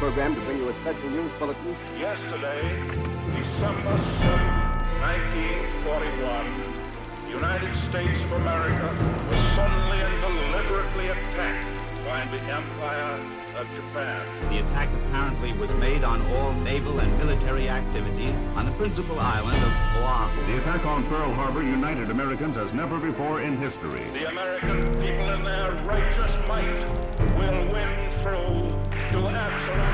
program to bring you a special news bulletin. Yesterday, December 7th, 1941, the United States of America was suddenly and deliberately attacked by the Empire of Japan. The attack apparently was made on all naval and military activities on the principal island of Oahu. The attack on Pearl Harbor united Americans as never before in history. The American people in their righteous might will win through to absolute victory.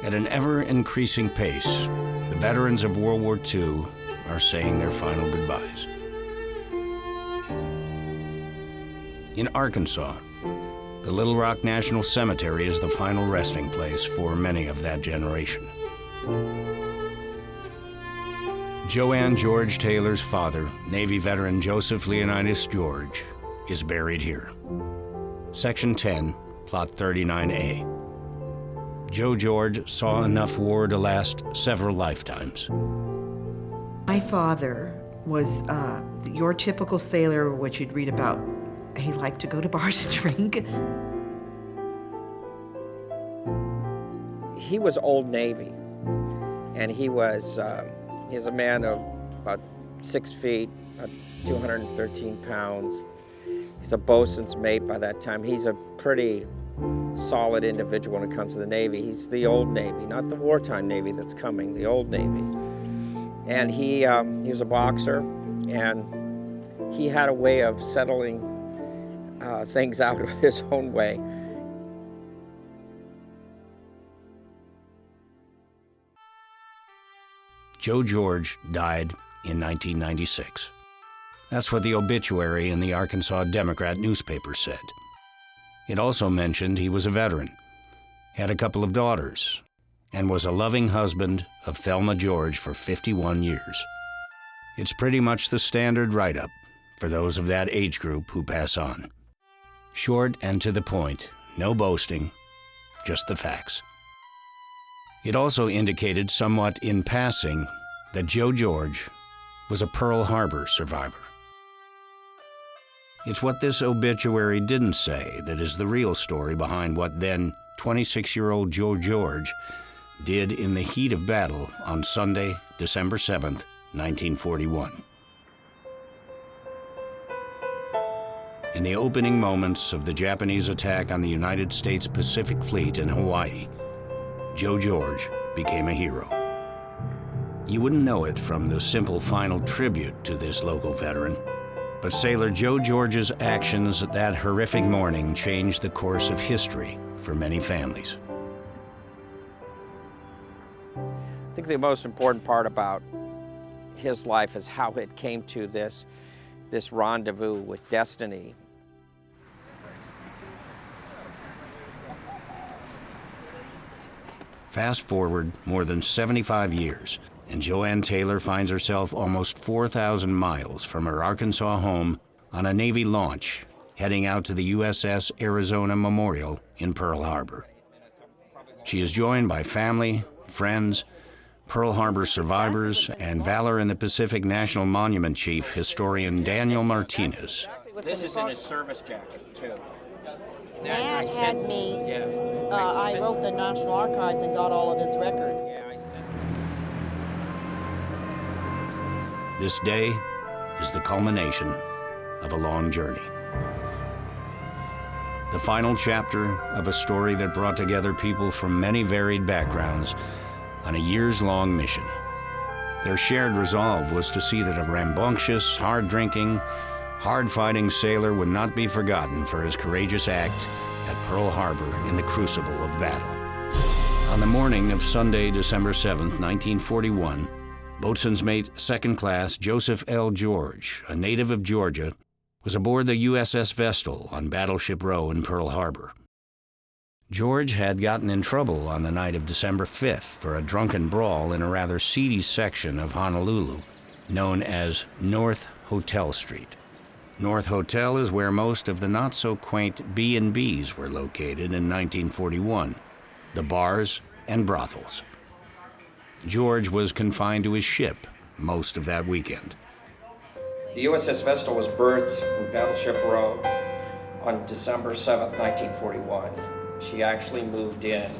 At an ever-increasing pace, the veterans of World War II are saying their final goodbyes. In Arkansas, the Little Rock National Cemetery is the final resting place for many of that generation. Joanne George Taylor's father, Navy veteran Joseph Leonidas George, is buried here. Section 10, Plot 39A. Joe George saw enough war to last several lifetimes. My father was your typical sailor, what you'd read about. He liked to go to bars and drink. He was Old Navy, and he's a man of about 6 feet, about 213 pounds. He's a boatswain's mate by that time. He's a pretty solid individual when it comes to the Navy. He's the old Navy, not the wartime Navy that's coming, the old Navy. And he was a boxer, and he had a way of settling things out of his own way. Joe George died in 1996. That's what the obituary in the Arkansas Democrat newspaper said. It also mentioned he was a veteran, had a couple of daughters, and was a loving husband of Thelma George for 51 years. It's pretty much the standard write-up for those of that age group who pass on. Short and to the point, no boasting, just the facts. It also indicated somewhat in passing that Joe George was a Pearl Harbor survivor. It's what this obituary didn't say that is the real story behind what then 26-year-old Joe George did in the heat of battle on Sunday, December 7th, 1941. In the opening moments of the Japanese attack on the United States Pacific Fleet in Hawaii, Joe George became a hero. You wouldn't know it from the simple final tribute to this local veteran, but Sailor Joe George's actions that horrific morning changed the course of history for many families. I think the most important part about his life is how it came to this rendezvous with destiny. Fast forward more than 75 years, and Joanne Taylor finds herself almost 4,000 miles from her Arkansas home on a Navy launch, heading out to the USS Arizona Memorial in Pearl Harbor. She is joined by family, friends, Pearl Harbor survivors, and Valor in the Pacific National Monument Chief, historian Daniel Martinez. This is in his service jacket, too. Dad had me, I wrote the National Archives and got all of his records. This day is the culmination of a long journey. The final chapter of a story that brought together people from many varied backgrounds on a years-long mission. Their shared resolve was to see that a rambunctious, hard-drinking, hard-fighting sailor would not be forgotten for his courageous act at Pearl Harbor in the crucible of battle. On the morning of Sunday, December 7th, 1941, Boatswain's Mate Second Class Joseph L. George, a native of Georgia, was aboard the USS Vestal on Battleship Row in Pearl Harbor. George had gotten in trouble on the night of December 5th for a drunken brawl in a rather seedy section of Honolulu, known as North Hotel Street. North Hotel is where most of the not-so-quaint B&Bs were located in 1941, the bars and brothels. George was confined to his ship most of that weekend. The USS Vestal was berthed in Battleship Row on December 7th, 1941. She actually moved in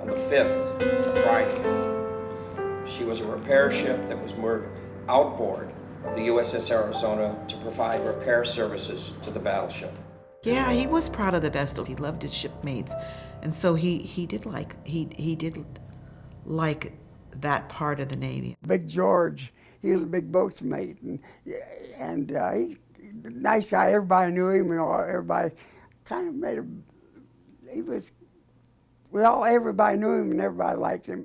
on the 5th, Friday. She was a repair ship that was moored outboard of the USS Arizona to provide repair services to the battleship. Yeah, he was proud of the Vestal. He loved his shipmates, and so he did like that part of the Navy. Big George, he was a big boatsman, and he nice guy. Everybody knew him. You know, everybody kind of made him. He was, everybody knew him and everybody liked him.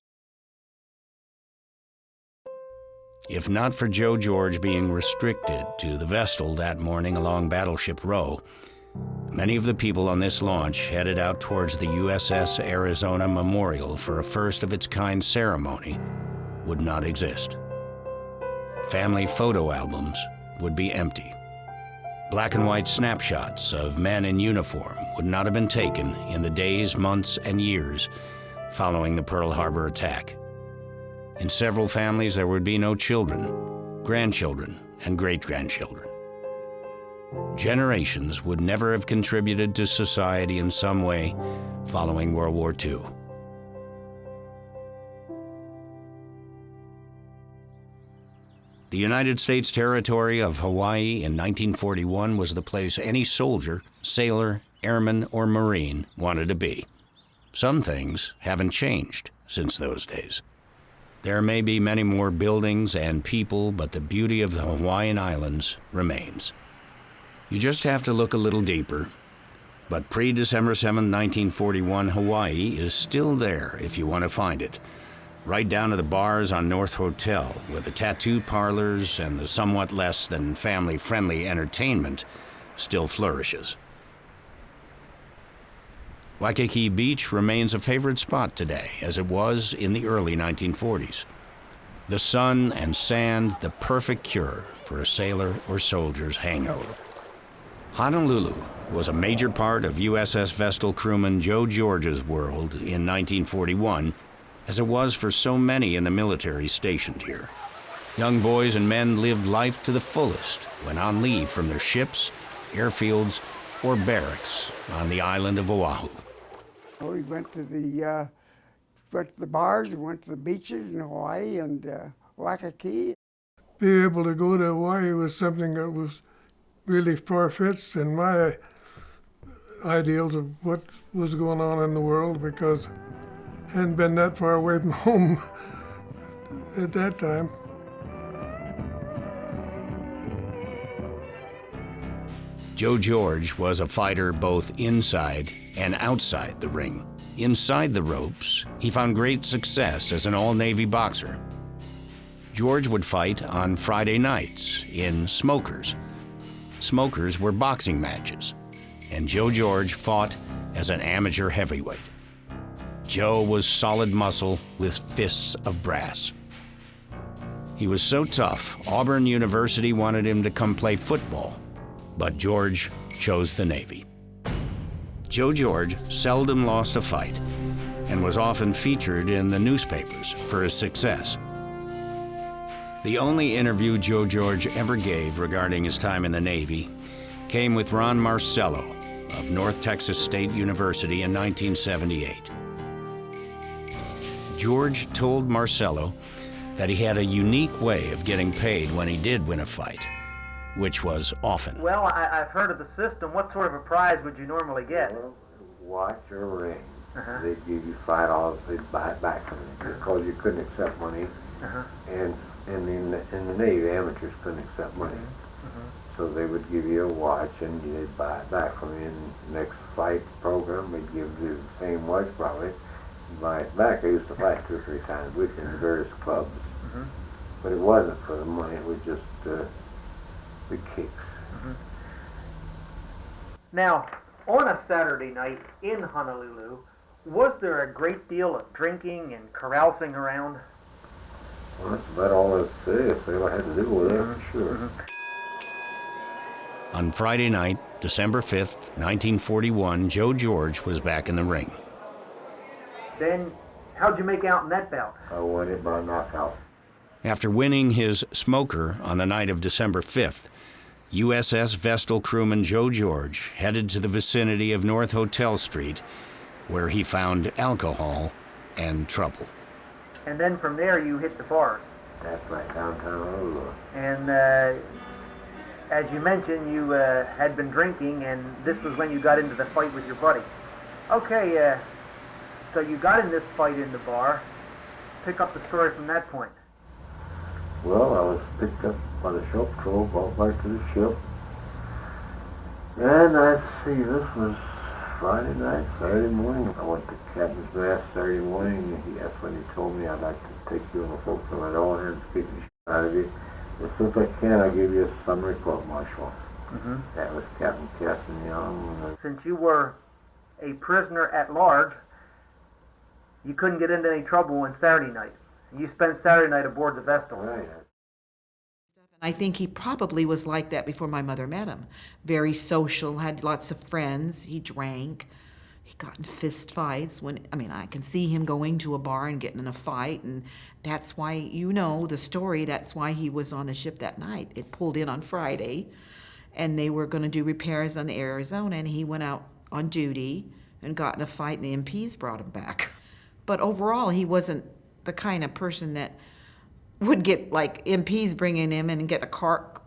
If not for Joe George being restricted to the Vestal that morning along Battleship Row, many of the people on this launch headed out towards the USS Arizona Memorial for a first-of-its-kind ceremony would not exist. Family photo albums would be empty. Black and white snapshots of men in uniform would not have been taken in the days, months, and years following the Pearl Harbor attack. In several families, there would be no children, grandchildren, and great-grandchildren. Generations would never have contributed to society in some way following World War II. The United States territory of Hawaii in 1941 was the place any soldier, sailor, airman, or Marine wanted to be. Some things haven't changed since those days. There may be many more buildings and people, but the beauty of the Hawaiian Islands remains. You just have to look a little deeper. But pre-December 7, 1941, Hawaii is still there if you want to find it. Right down to the bars on North Hotel, where the tattoo parlors and the somewhat less than family-friendly entertainment still flourishes. Waikiki Beach remains a favorite spot today, as it was in the early 1940s. The sun and sand, the perfect cure for a sailor or soldier's hangover. Honolulu was a major part of USS Vestal crewman Joe George's world in 1941, as it was for so many in the military stationed here. Young boys and men lived life to the fullest when on leave from their ships, airfields, or barracks on the island of Oahu. We went to the bars, we went to the beaches in Hawaii and Waikiki. Being able to go to Hawaii was something that was really far-fetched in my ideals of what was going on in the world, because I hadn't been that far away from home at that time. Joe George was a fighter both inside and outside the ring. Inside the ropes, he found great success as an all-Navy boxer. George would fight on Friday nights in smokers. Smokers were boxing matches, and Joe George fought as an amateur heavyweight. Joe was solid muscle with fists of brass. He was so tough, Auburn University wanted him to come play football, but George chose the Navy. Joe George seldom lost a fight and was often featured in the newspapers for his success. The only interview Joe George ever gave regarding his time in the Navy came with Ron Marcello of North Texas State University in 1978. George told Marcello that he had a unique way of getting paid when he did win a fight, which was often. Well, I've heard of the system. What sort of a prize would you normally get? Well, watch or ring. They'd give you $5, they'd buy it back from you because you couldn't accept money. And in the Navy, amateurs couldn't accept money. So they would give you a watch and you'd buy it back from you. In the next fight program, they'd give you the same watch probably. Buy it back. I used to fight 2 or 3 times a week in various clubs. But it wasn't for the money, it was just the kicks. Now, on a Saturday night in Honolulu, was there a great deal of drinking and carousing around? Well, that's about all I'd say. If they had to do with it, for sure. On Friday night, December 5th, 1941, Joe George was back in the ring. Then, how'd you make out in that bout? I won it by knockout. After winning his smoker on the night of December 5th, USS Vestal crewman Joe George headed to the vicinity of North Hotel Street, where he found alcohol and trouble. And then from there you hit the bars. That's right, downtown Honolulu. And as you mentioned, you had been drinking, and this was when you got into the fight with your buddy. Okay, so you got in this fight in the bar. Pick up the story from that point. Well, I was picked up by the ship patrol, brought back to the ship. And let's see, this was Friday night, Saturday morning. I went to Captain's Mast Saturday morning. That's when he told me I'd like to take you on the forecastle. I don't want to keep the shit out of you. As soon as I can, I'll give you a summary court-martial. That was Captain Tristan Young. Since you were a prisoner at large, you couldn't get into any trouble on Saturday night. You spent Saturday night aboard the Vestal. Right. I think he probably was like that before my mother met him. Very social, had lots of friends, he drank, he got in fist fights. I can see him going to a bar and getting in a fight, and that's why, you know the story, that's why he was on the ship that night. It pulled in on Friday, and they were going to do repairs on the Arizona, and he went out on duty and got in a fight, and the MPs brought him back. But overall, he wasn't the kind of person that would get, like, MPs bringing him in and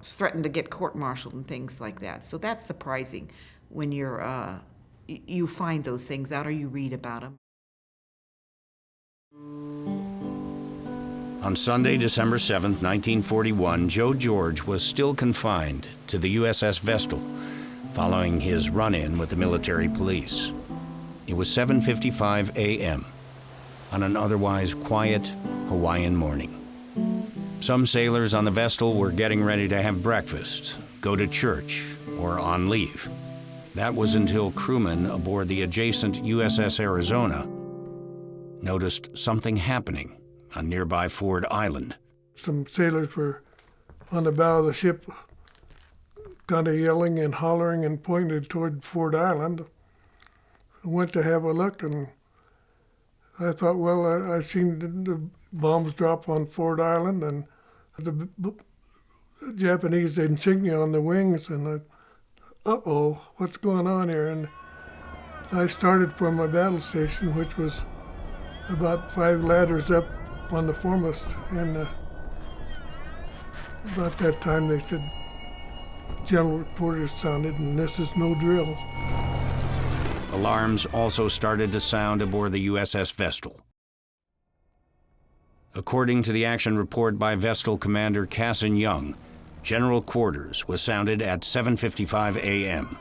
threatened to get court-martialed and things like that. So that's surprising when you find those things out or you read about them. On Sunday, December 7th, 1941, Joe George was still confined to the USS Vestal following his run-in with the military police. It was 7:55 a.m. on an otherwise quiet Hawaiian morning. Some sailors on the Vestal were getting ready to have breakfast, go to church, or on leave. That was until crewmen aboard the adjacent USS Arizona noticed something happening on nearby Ford Island. Some sailors were on the bow of the ship kind of yelling and hollering and pointed toward Ford Island. I went to have a look, and I thought, well, I seen the bombs drop on Ford Island and the Japanese insignia on the wings, and uh-oh, what's going on here? And I started for my battle station, which was about 5 ladders up on the foremast, and about that time they said, general reporters sounded, and this is no drill. Alarms also started to sound aboard the USS Vestal. According to the action report by Vestal Commander Cassin Young, General Quarters was sounded at 7:55 a.m.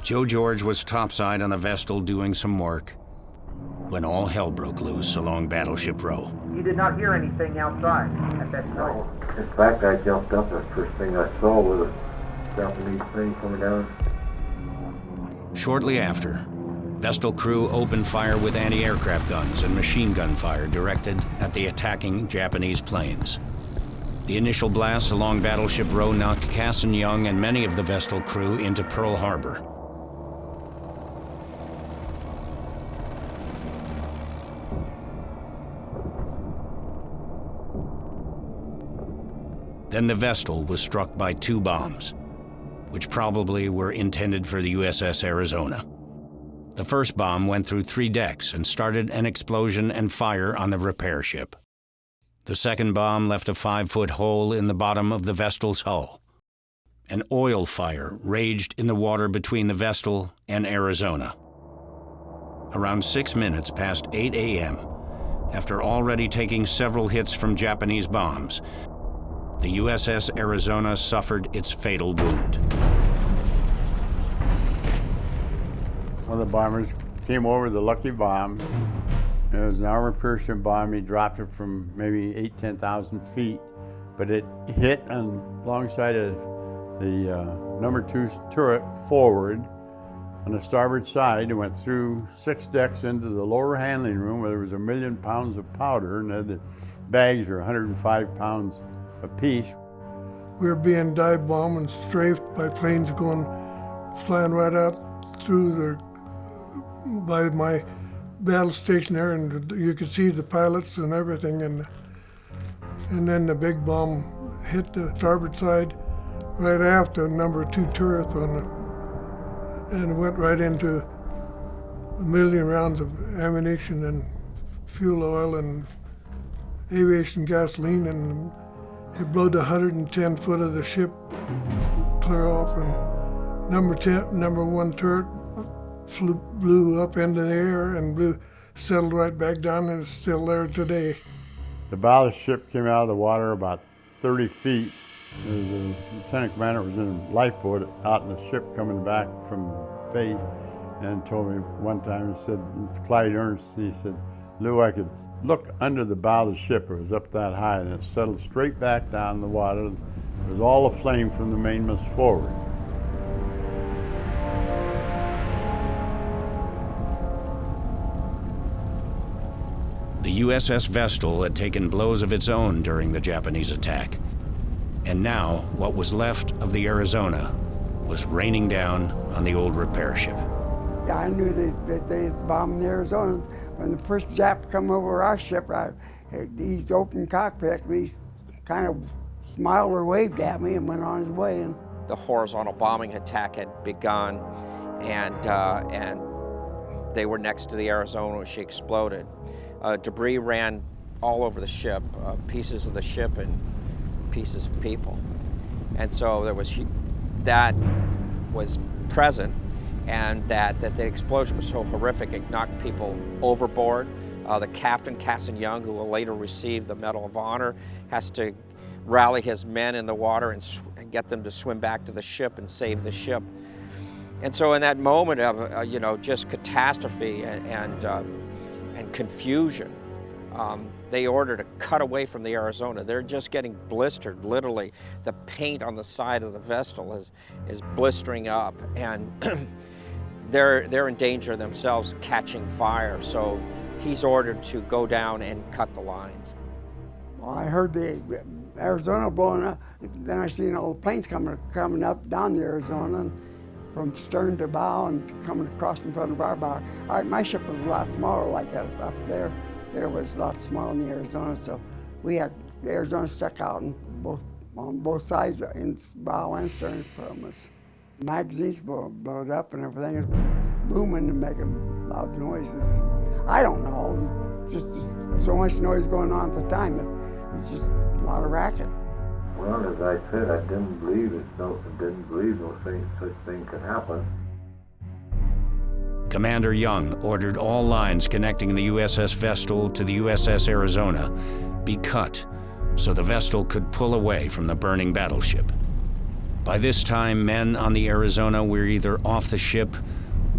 Joe George was topside on the Vestal doing some work when all hell broke loose along Battleship Row. You did not hear anything outside at that time? In fact, I jumped up. The first thing I saw was a Japanese plane coming down. Shortly after, Vestal crew opened fire with anti-aircraft guns and machine gun fire directed at the attacking Japanese planes. The initial blasts along Battleship Row knocked Cassin Young and many of the Vestal crew into Pearl Harbor. Then the Vestal was struck by 2 bombs, which probably were intended for the USS Arizona. The first bomb went through 3 decks and started an explosion and fire on the repair ship. The second bomb left a 5-foot hole in the bottom of the Vestal's hull. An oil fire raged in the water between the Vestal and Arizona. Around 6 minutes past 8 a.m., after already taking several hits from Japanese bombs, the USS Arizona suffered its fatal wound. One of the bombers came over the lucky bomb. It was an armored parachute bomb. He dropped it from maybe 8,000 to 10,000 feet but it hit alongside of the number 2 turret forward on the starboard side. It went through 6 decks into the lower handling room where there was 1 million pounds of powder, and the bags were 105 pounds apiece. We were being dive bombed and strafed by planes flying right out through by my battle station there, and you could see the pilots and everything, and then the big bomb hit the starboard side right after number 2 turret and went right into 1 million rounds of ammunition and fuel oil and aviation gasoline, and it blew 110 foot of the ship clear off, and number 1 turret blew up into the air and settled right back down, and it's still there today. The battleship came out of the water about 30 feet. There was a lieutenant commander who was in a lifeboat out in the ship coming back from base, and told me one time, he said, Clyde Ernst, he said, Lou, I could look under the bow of the ship. It was up that high, and it settled straight back down in the water. It was all aflame from the mainmast forward. The USS Vestal had taken blows of its own during the Japanese attack. And now, what was left of the Arizona was raining down on the old repair ship. Yeah, I knew that they was bombing the Arizona. When the first Jap come over our ship, he's open cockpit, and he kind of smiled or waved at me and went on his way. And the horizontal bombing attack had begun, and they were next to the Arizona when she exploded. Debris ran all over the ship, pieces of the ship and pieces of people. And so that was present, and that the explosion was so horrific it knocked people overboard. The captain, Casson Young, who will later receive the Medal of Honor, has to rally his men in the water and get them to swim back to the ship and save the ship. And so in that moment of just catastrophe and confusion, they ordered to cut away from the Arizona. They're just getting blistered, literally. The paint on the side of the Vestal is blistering up, and they're in danger themselves catching fire. So he's ordered to go down and cut the lines. Well, I heard the Arizona blowing up. Then I seen all the planes coming up down the Arizona, and from stern to bow and coming across in front of our bow. My ship was a lot smaller like that up there. There was a lot smaller in the Arizona, so we had the Arizona stuck out on both sides, in bow and stern from us. Magazines blowed up and everything, is booming and making loud noises. I don't know, just so much noise going on at the time that it was just a lot of racket. Well, as I said, I didn't believe no such thing could happen. Commander Young ordered all lines connecting the USS Vestal to the USS Arizona be cut so the Vestal could pull away from the burning battleship. By this time, men on the Arizona were either off the ship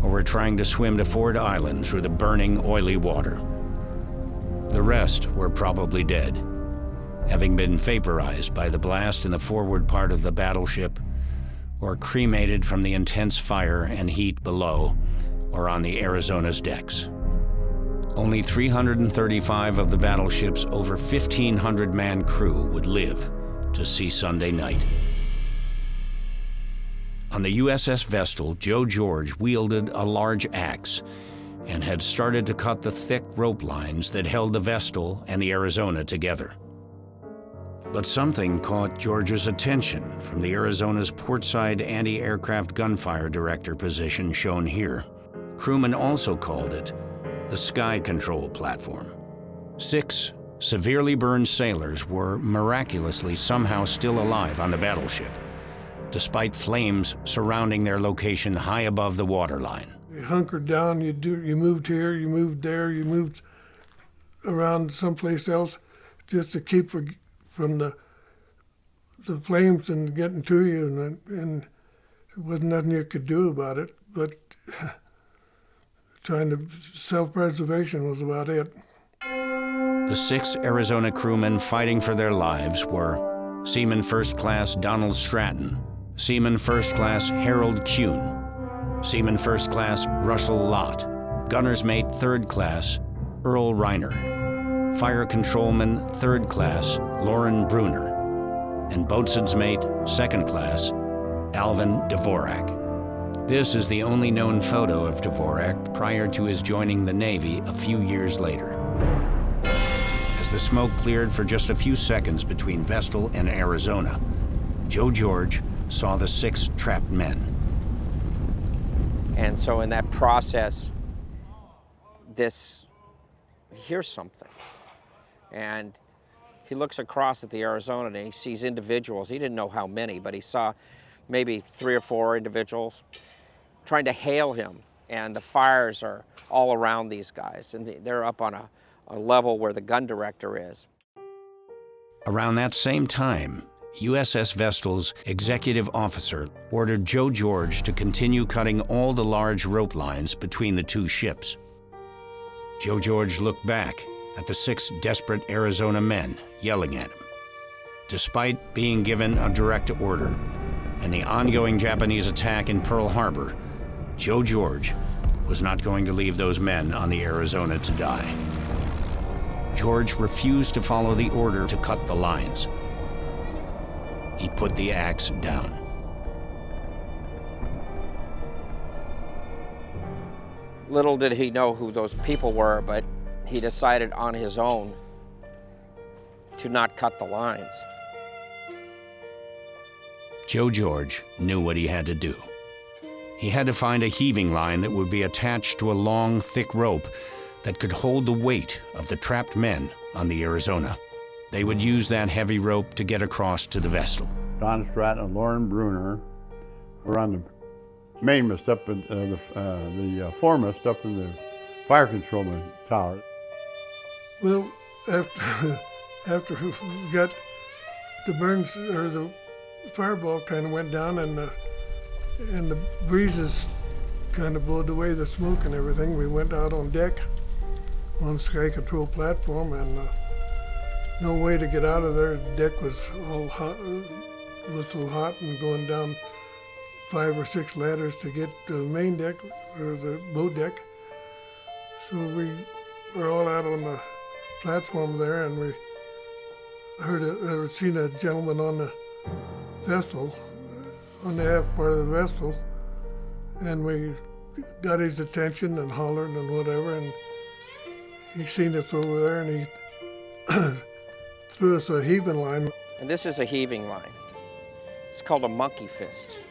or were trying to swim to Ford Island through the burning, oily water. The rest were probably dead, having been vaporized by the blast in the forward part of the battleship, or cremated from the intense fire and heat below or on the Arizona's decks. Only 335 of the battleship's over 1,500-man crew would live to see Sunday night. On the USS Vestal, Joe George wielded a large axe and had started to cut the thick rope lines that held the Vestal and the Arizona together. But something caught George's attention from the Arizona's portside anti-aircraft gunfire director position shown here. Crewmen also called it the Sky Control Platform. 6 severely burned sailors were miraculously somehow still alive on the battleship, despite flames surrounding their location high above the waterline. You hunkered down, you moved here, you moved there, you moved around someplace else just to keep from the flames and getting to you, and there wasn't nothing you could do about it, but trying to self-preservation was about it. The 6 Arizona crewmen fighting for their lives were Seaman First Class Donald Stratton, Seaman First Class Harold Kuhn, Seaman First Class Russell Lott, Gunner's Mate Third Class Earl Reiner, Fire Controlman Third Class Lauren Bruner, and Boatswain's Mate Second Class Alvin Dvorak. This is the only known photo of Dvorak prior to his joining the Navy a few years later. As the smoke cleared for just a few seconds between Vestal and Arizona, Joe George saw the 6 trapped men. And so in that process, he hears something. And he looks across at the Arizona and he sees individuals. He didn't know how many, but he saw maybe 3 or 4 individuals trying to hail him. And the fires are all around these guys. And they're up on a level where the gun director is. Around that same time, USS Vestal's executive officer ordered Joe George to continue cutting all the large rope lines between the 2 ships. Joe George looked back at the 6 desperate Arizona men yelling at him. Despite being given a direct order and the ongoing Japanese attack in Pearl Harbor, Joe George was not going to leave those men on the Arizona to die. George refused to follow the order to cut the lines. He put the axe down. Little did he know who those people were, but he decided on his own to not cut the lines. Joe George knew what he had to do. He had to find a heaving line that would be attached to a long, thick rope that could hold the weight of the trapped men on the Arizona. They would use that heavy rope to get across to the Vestal. Don Stratton and Lauren Bruner were on the mainmast up in the foremast up in the fire controlman tower. Well, after we got the burns, or the fireball kind of went down, and the breezes kind of blowed away the smoke and everything, we went out on deck on the sky control platform, and no way to get out of there. The deck was all hot, was so hot, and going down 5 or 6 ladders to get to the main deck, or the boat deck. So we were all out on the platform there, and we seen a gentleman on the Vestal, on the aft part of the Vestal, and we got his attention and hollered and whatever, and he seen us over there, and he threw us a heaving line. And this is a heaving line. It's called a monkey fist.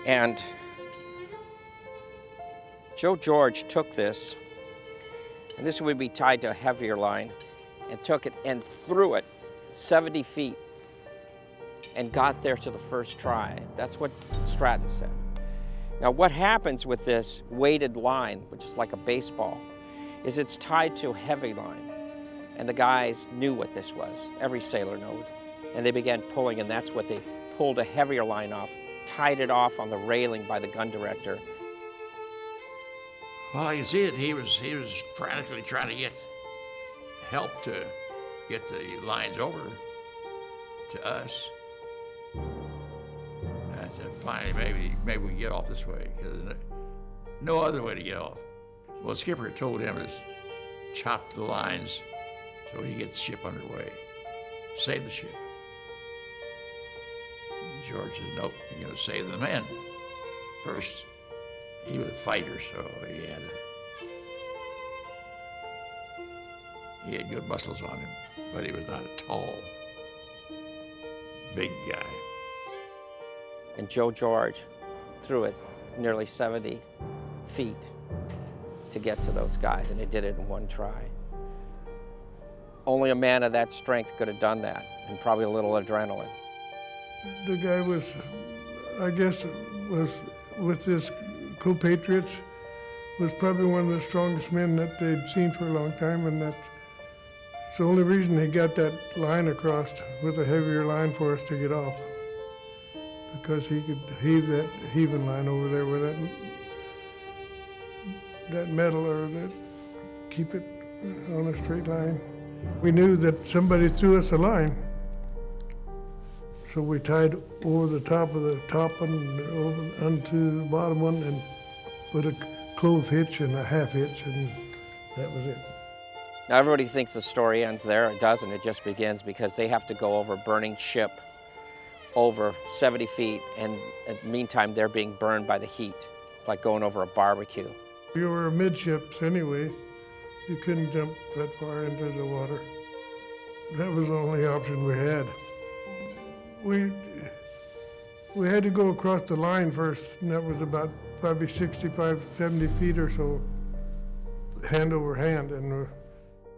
And Joe George took this, and this would be tied to a heavier line, and took it and threw it 70 feet and got there to the first try. That's what Stratton said. Now what happens with this weighted line, which is like a baseball, is it's tied to a heavy line. And the guys knew what this was. Every sailor knew it. And they began pulling, and that's what they pulled a heavier line off, tied it off on the railing by the gun director. Well, I can see it. He was frantically trying to get help to get the lines over to us. And I said, finally, maybe we can get off this way. There's no other way to get off. Well, the skipper told him to chop the lines so he gets the ship underway, save the ship. And George said, nope, you're going to save the men first. He was a fighter, so he had good muscles on him, but he was not a tall, big guy. And Joe George threw it nearly 70 feet to get to those guys, and he did it in one try. Only a man of that strength could have done that, and probably a little adrenaline. The guy was, I guess, was with his compatriots, was probably one of the strongest men that they'd seen for a long time, and that's the only reason he got that line across with a heavier line for us to get off, because he could heave that heaving line over there with that metal, or that keep it on a straight line. We knew that somebody threw us a line, So we tied over the top of the top one over onto the bottom one and put a clove hitch and a half hitch, and that was it. Now everybody thinks the story ends there. It doesn't. It just begins because they have to go over a burning ship over 70 feet, and in the meantime they're being burned by the heat. It's like going over a barbecue. You were amidships anyway. You couldn't jump that far into the water. That was the only option we had. We had to go across the line first, and that was about probably 65, 70 feet or so, hand over hand. And there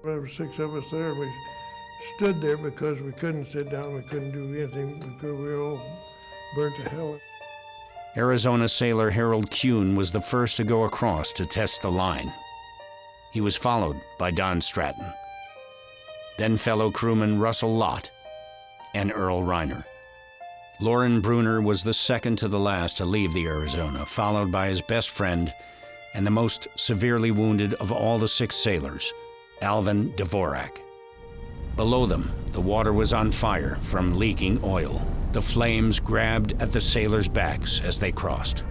were 6 of us there. We stood there because we couldn't sit down, we couldn't do anything because we were all burnt to hell. Arizona sailor Harold Kuhn was the first to go across to test the line. He was followed by Don Stratton, then fellow crewman Russell Lott, and Earl Reiner. Loren Bruner was the second to the last to leave the Arizona, followed by his best friend and the most severely wounded of all the 6 sailors, Alvin Dvorak. Below them, the water was on fire from leaking oil. The flames grabbed at the sailors' backs as they crossed.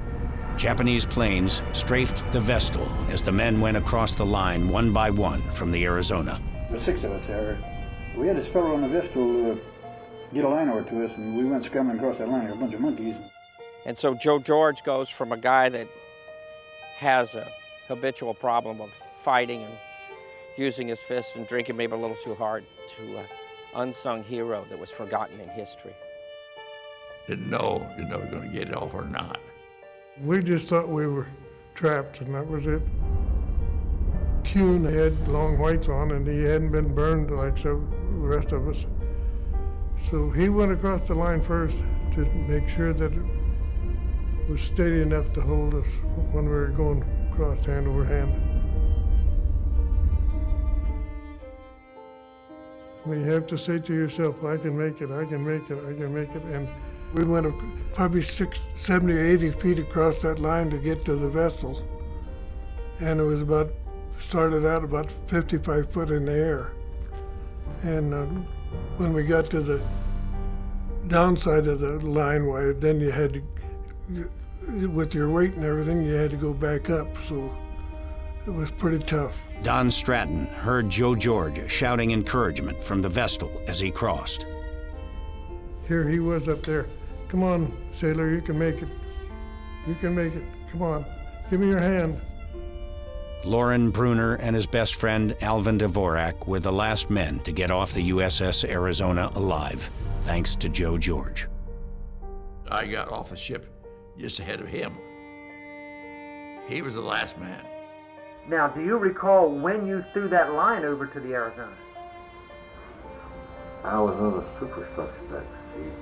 Japanese planes strafed the Vestal as the men went across the line one by one from the Arizona. There were 6 of us there. We had this fellow on the Vestal get a line over to us, and we went scrambling across that line like a bunch of monkeys. And so Joe George goes from a guy that has a habitual problem of fighting and using his fists and drinking maybe a little too hard to an unsung hero that was forgotten in history. Didn't know we were going to get it off or not. We just thought we were trapped, and that was it. Kuhn had long whites on, and he hadn't been burned like the rest of us. So he went across the line first to make sure that it was steady enough to hold us when we were going across hand over hand. I mean, you have to say to yourself, I can make it, I can make it, I can make it. And we went probably 70 or 80 feet across that line to get to the Vestal. And it was started out about 55 foot in the air. And when we got to the downside of the line, why then you had to, with your weight and everything, you had to go back up. So it was pretty tough. Don Stratton heard Joe George shouting encouragement from the Vestal as he crossed. Here he was up there. Come on, sailor, you can make it. You can make it. Come on, give me your hand. Loren Bruner and his best friend Alvin Dvorak were the last men to get off the USS Arizona alive, thanks to Joe George. I got off the ship just ahead of him. He was the last man. Now, do you recall when you threw that line over to the Arizona? I was on a superstructure deck.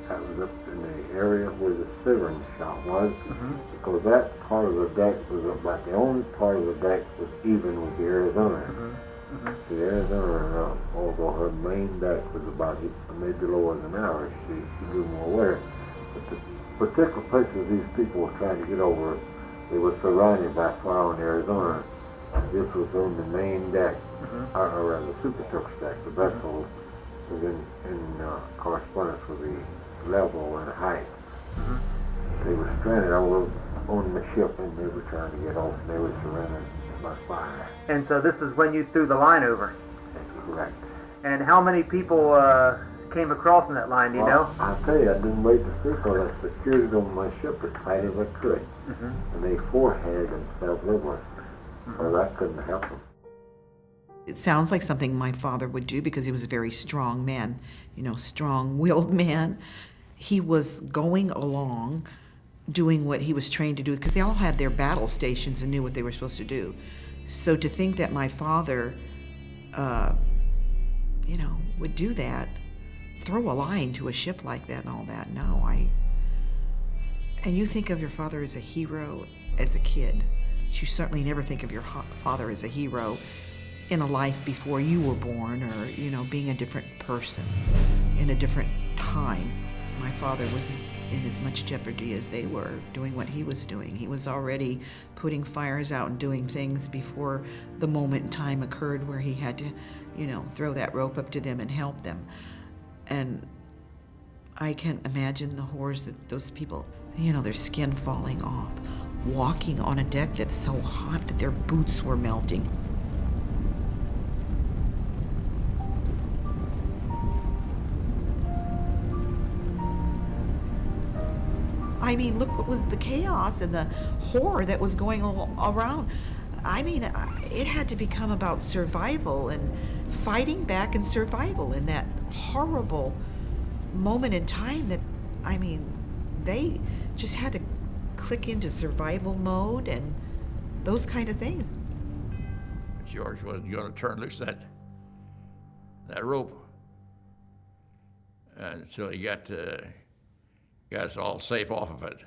I was up in the area where the steering shop was, because that part of the deck was about the only part of the deck was even with the Arizona. The Arizona, although her main deck was about maybe lower than ours, she grew more wear. But the particular places these people were trying to get over, they were surrounded by fire in Arizona. This was on the main deck, or rather the superstructure deck. The vessel was in correspondence with the level and height. They were stranded over on the ship, and they were trying to get off, and they were surrounded by fire. And so this is when you threw the line over? That's correct. And how many people came across in that line, do you know? I'll tell you, I didn't wait to see, because I secured it on my ship as tight as I could. And they foreheaded themselves over, so I couldn't help them. It sounds like something my father would do because he was a very strong man, strong-willed man. He was going along doing what he was trained to do because they all had their battle stations and knew what they were supposed to do. So to think that my father, would do that, throw a line to a ship like that and all that, and you think of your father as a hero as a kid. You certainly never think of your father as a hero in a life before you were born, or being a different person in a different time. My father was in as much jeopardy as they were doing what he was doing. He was already putting fires out and doing things before the moment in time occurred where he had to throw that rope up to them and help them. And I can't imagine the horrors that those people, their skin falling off, walking on a deck that's so hot that their boots were melting. I mean, look what was the chaos and the horror that was going around. I mean, it had to become about survival and fighting back and survival in that horrible moment in time that, they just had to click into survival mode and those kind of things. George wasn't going to turn loose that rope until he got us all safe off of it.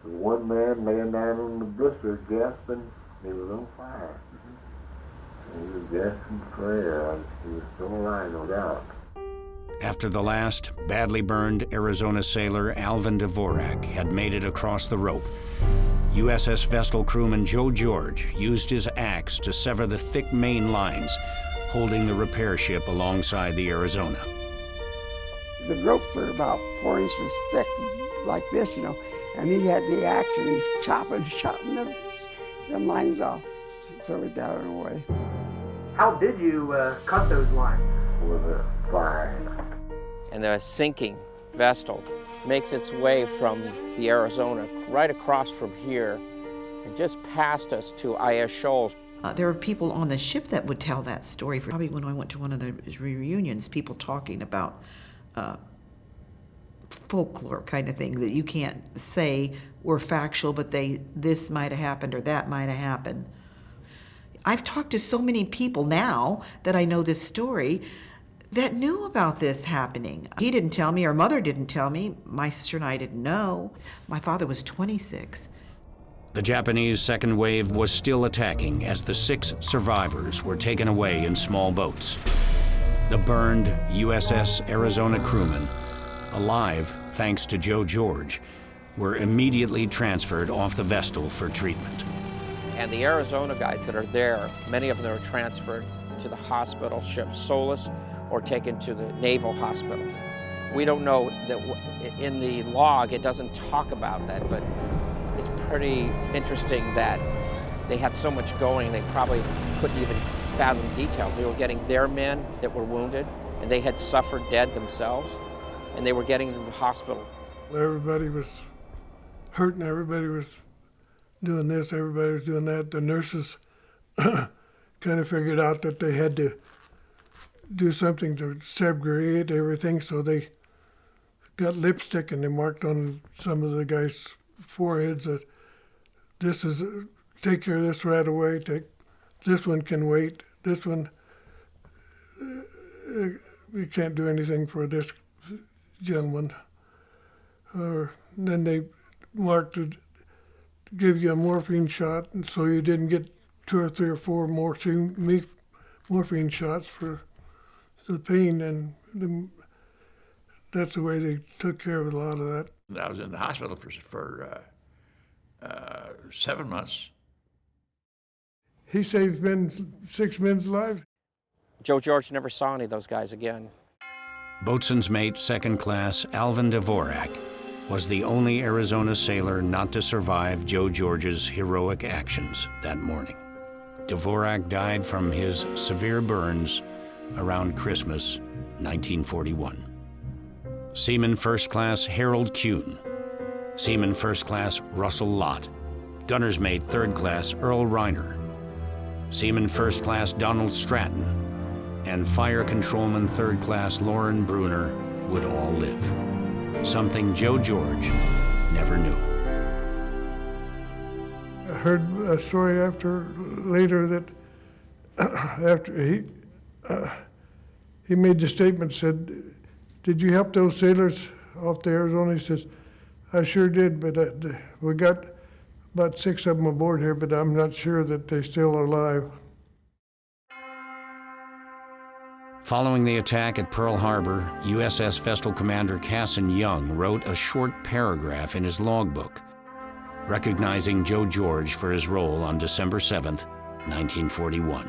There was one man laying down on the blister gasping. He was on fire. And he was gasping for air. He was still alive, no doubt. After the last badly burned Arizona sailor Alvin Dvorak had made it across the rope, USS Vestal crewman Joe George used his axe to sever the thick main lines holding the repair ship alongside the Arizona. The ropes were about 4 inches thick, like this, and he had the axe and he's chopping them lines off, throw it down away. How did you cut those lines? With a fire. And the sinking Vestal makes its way from the Arizona right across from here and just past us to Ayers Shoals. There were people on the ship that would tell that story. Probably when I went to one of the reunions, people talking about folklore kind of thing that you can't say were factual, but this might have happened or that might have happened. I've talked to so many people now that I know this story that knew about this happening. He didn't tell me, or Mother didn't tell me. My sister and I didn't know. My father was 26. The Japanese second wave was still attacking as the 6 survivors were taken away in small boats. The burned USS Arizona crewmen, alive thanks to Joe George, were immediately transferred off the Vestal for treatment. And the Arizona guys that are there, many of them are transferred to the hospital ship Solace or taken to the Naval Hospital. We don't know that in the log it doesn't talk about that, but it's pretty interesting that they had so much going they probably couldn't even fathom details. They were getting their men that were wounded and they had suffered dead themselves and they were getting them to the hospital. Everybody was hurting, everybody was doing this, everybody was doing that. The nurses kind of figured out that they had to do something to segregate everything, so they got lipstick and they marked on some of the guys' foreheads that take care of this right away, this one can wait, this one, we can't do anything for this gentleman. Then they marked to give you a morphine shot, and so you didn't get 2 or 3 or 4 morphine shots for the pain, and that's the way they took care of a lot of that. I was in the hospital for 7 months. He saved 6 men's lives. Joe George never saw any of those guys again. Boatswain's mate, second class Alvin Dvorak, was the only Arizona sailor not to survive Joe George's heroic actions that morning. Dvorak died from his severe burns around Christmas 1941. Seaman First Class Harold Kuhn, Seaman First Class Russell Lott, Gunner's Mate Third Class Earl Reiner, Seaman First Class Donald Stratton, and Fire Controlman Third Class Lauren Bruner would all live. Something Joe George never knew. I heard a story later that after he made the statement, said, "Did you help those sailors off the Arizona?" He says, "I sure did, but we got about 6 of them aboard here, but I'm not sure that they're still alive." Following the attack at Pearl Harbor, USS Vestal Commander Casson Young wrote a short paragraph in his logbook, recognizing Joe George for his role on December 7th, 1941.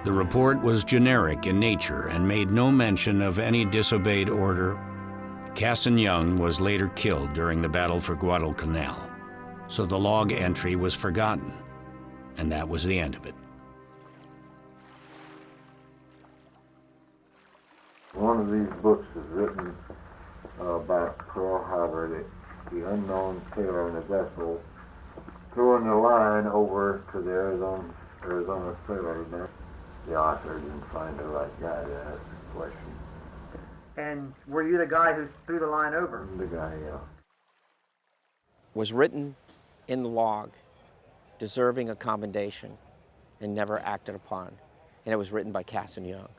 The report was generic in nature and made no mention of any disobeyed order. Casson Young was later killed during the Battle for Guadalcanal, so the log entry was forgotten, and that was the end of it. One of these books is written about Pearl Harbor, the unknown sailor in the vessel throwing the line over to the Arizona sailor. The author didn't find the right guy to ask the question. And were you the guy who threw the line over? I'm the guy, yeah. Was written in the log, deserving a commendation, and never acted upon. And it was written by Casson Young.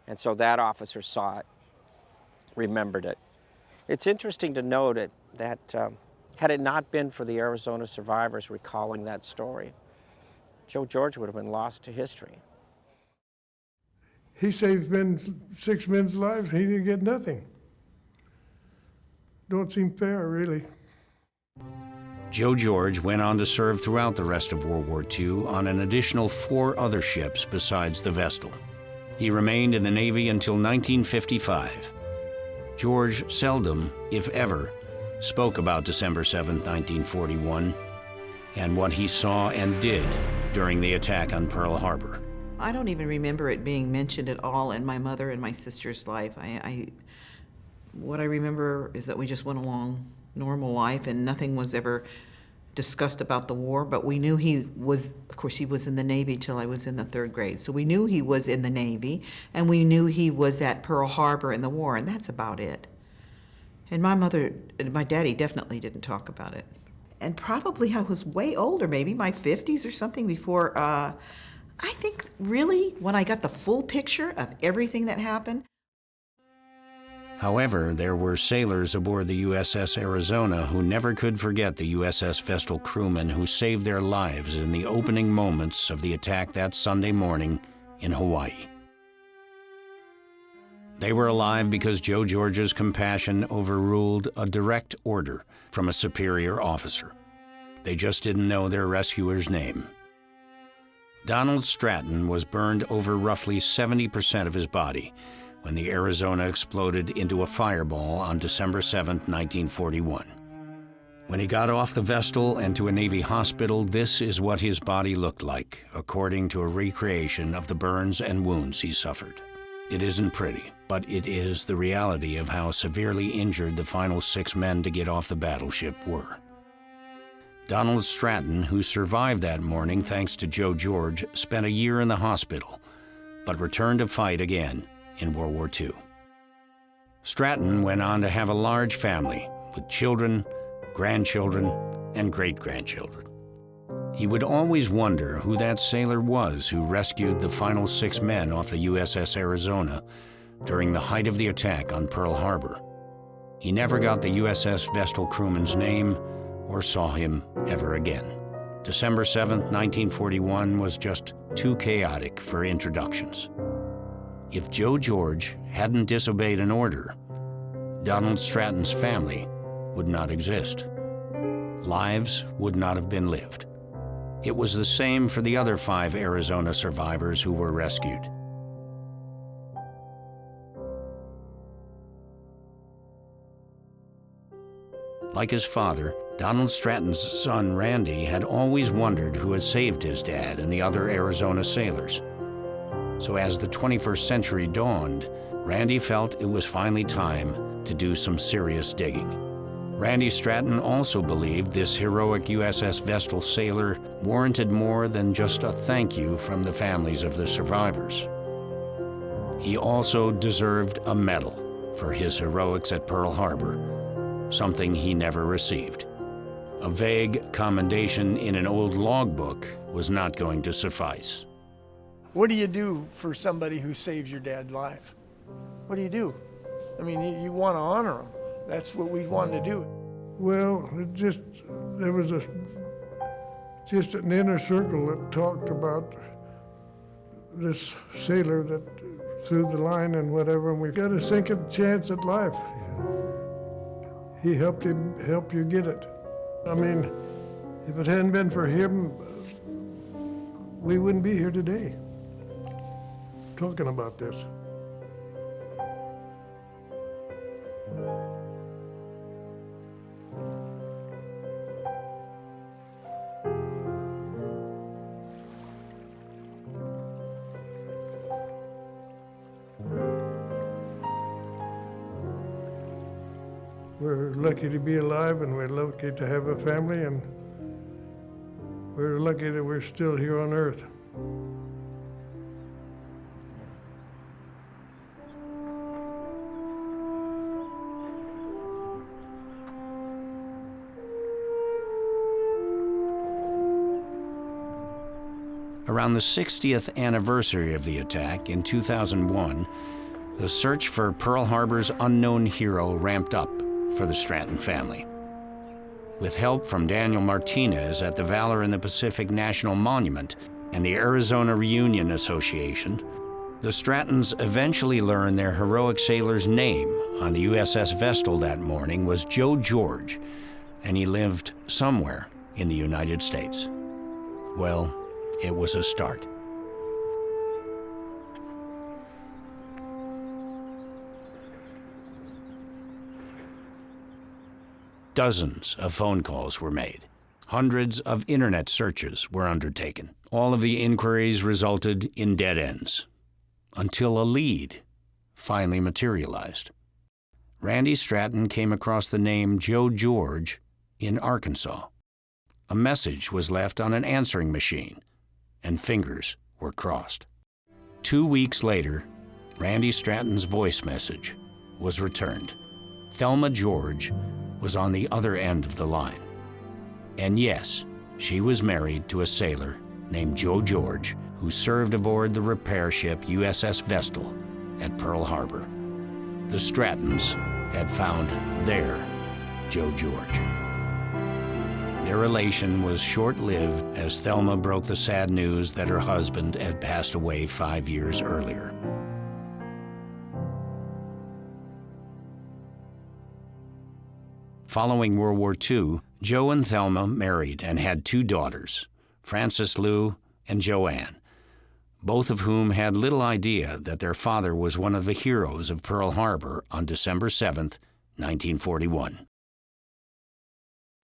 And so that officer saw it, remembered it. It's interesting to note that had it not been for the Arizona survivors recalling that story, Joe George would have been lost to history. He saved 6 men's lives, he didn't get nothing. Don't seem fair, really. Joe George went on to serve throughout the rest of World War II on an additional 4 other ships besides the Vestal. He remained in the Navy until 1955. George seldom, if ever, spoke about December 7, 1941, and what he saw and did during the attack on Pearl Harbor. I don't even remember it being mentioned at all in my mother and my sister's life. What I remember is that we just went along normal life and nothing was ever discussed about the war, but we knew he was, of course, he was in the Navy till I was in the 3rd grade. So we knew he was in the Navy and we knew he was at Pearl Harbor in the war, and that's about it. And my mother and my daddy definitely didn't talk about it. And probably I was way older, maybe my 50s or something before, I think really when I got the full picture of everything that happened. However, there were sailors aboard the USS Arizona who never could forget the USS Vestal crewmen who saved their lives in the opening moments of the attack that Sunday morning in Hawaii. They were alive because Joe George's compassion overruled a direct order from a superior officer. They just didn't know their rescuer's name. Donald Stratton was burned over roughly 70% of his body when the Arizona exploded into a fireball on December 7, 1941. When he got off the Vestal and to a Navy hospital, this is what his body looked like, according to a recreation of the burns and wounds he suffered. It isn't pretty, but it is the reality of how severely injured the final 6 men to get off the battleship were. Donald Stratton, who survived that morning thanks to Joe George, spent a year in the hospital, but returned to fight again in World War II. Stratton went on to have a large family with children, grandchildren, and great-grandchildren. He would always wonder who that sailor was who rescued the final 6 men off the USS Arizona during the height of the attack on Pearl Harbor. He never got the USS Vestal crewman's name or saw him ever again. December 7, 1941 was just too chaotic for introductions. If Joe George hadn't disobeyed an order, Donald Stratton's family would not exist. Lives would not have been lived. It was the same for the other 5 Arizona survivors who were rescued. Like his father, Donald Stratton's son, Randy, had always wondered who had saved his dad and the other Arizona sailors. So as the 21st century dawned, Randy felt it was finally time to do some serious digging. Randy Stratton also believed this heroic USS Vestal sailor warranted more than just a thank you from the families of the survivors. He also deserved a medal for his heroics at Pearl Harbor, something he never received. A vague commendation in an old logbook was not going to suffice. What do you do for somebody who saves your dad's life? What do you do? I mean, you want to honor them. That's what we wanted to do. Well, there was just an inner circle that talked about this sailor that threw the line and whatever, and we got a second chance at life. He helped you get it. I mean, if it hadn't been for him, we wouldn't be here today. talking about this. We're lucky to be alive, and we're lucky to have a family, and we're lucky that we're still here on Earth. Around the 60th anniversary of the attack in 2001, the search for Pearl Harbor's unknown hero ramped up for the Stratton family. With help from Daniel Martinez at the Valor in the Pacific National Monument and the Arizona Reunion Association, the Strattons eventually learned their heroic sailor's name on the USS Vestal that morning was Joe George, and he lived somewhere in the United States. Well, it was a start. Dozens of phone calls were made. Hundreds of internet searches were undertaken. All of the inquiries resulted in dead ends, until a lead finally materialized. Randy Stratton came across the name Joe George in Arkansas. A message was left on an answering machine, and fingers were crossed. 2 weeks later, Randy Stratton's voice message was returned. Thelma George was on the other end of the line. And yes, she was married to a sailor named Joe George, who served aboard the repair ship USS Vestal at Pearl Harbor. The Strattons had found their Joe George. Their relation was short-lived as Thelma broke the sad news that her husband had passed away 5 years earlier. Following World War II, Joe and Thelma married and had 2 daughters, Frances Lou and Joanne, both of whom had little idea that their father was one of the heroes of Pearl Harbor on December 7th, 1941.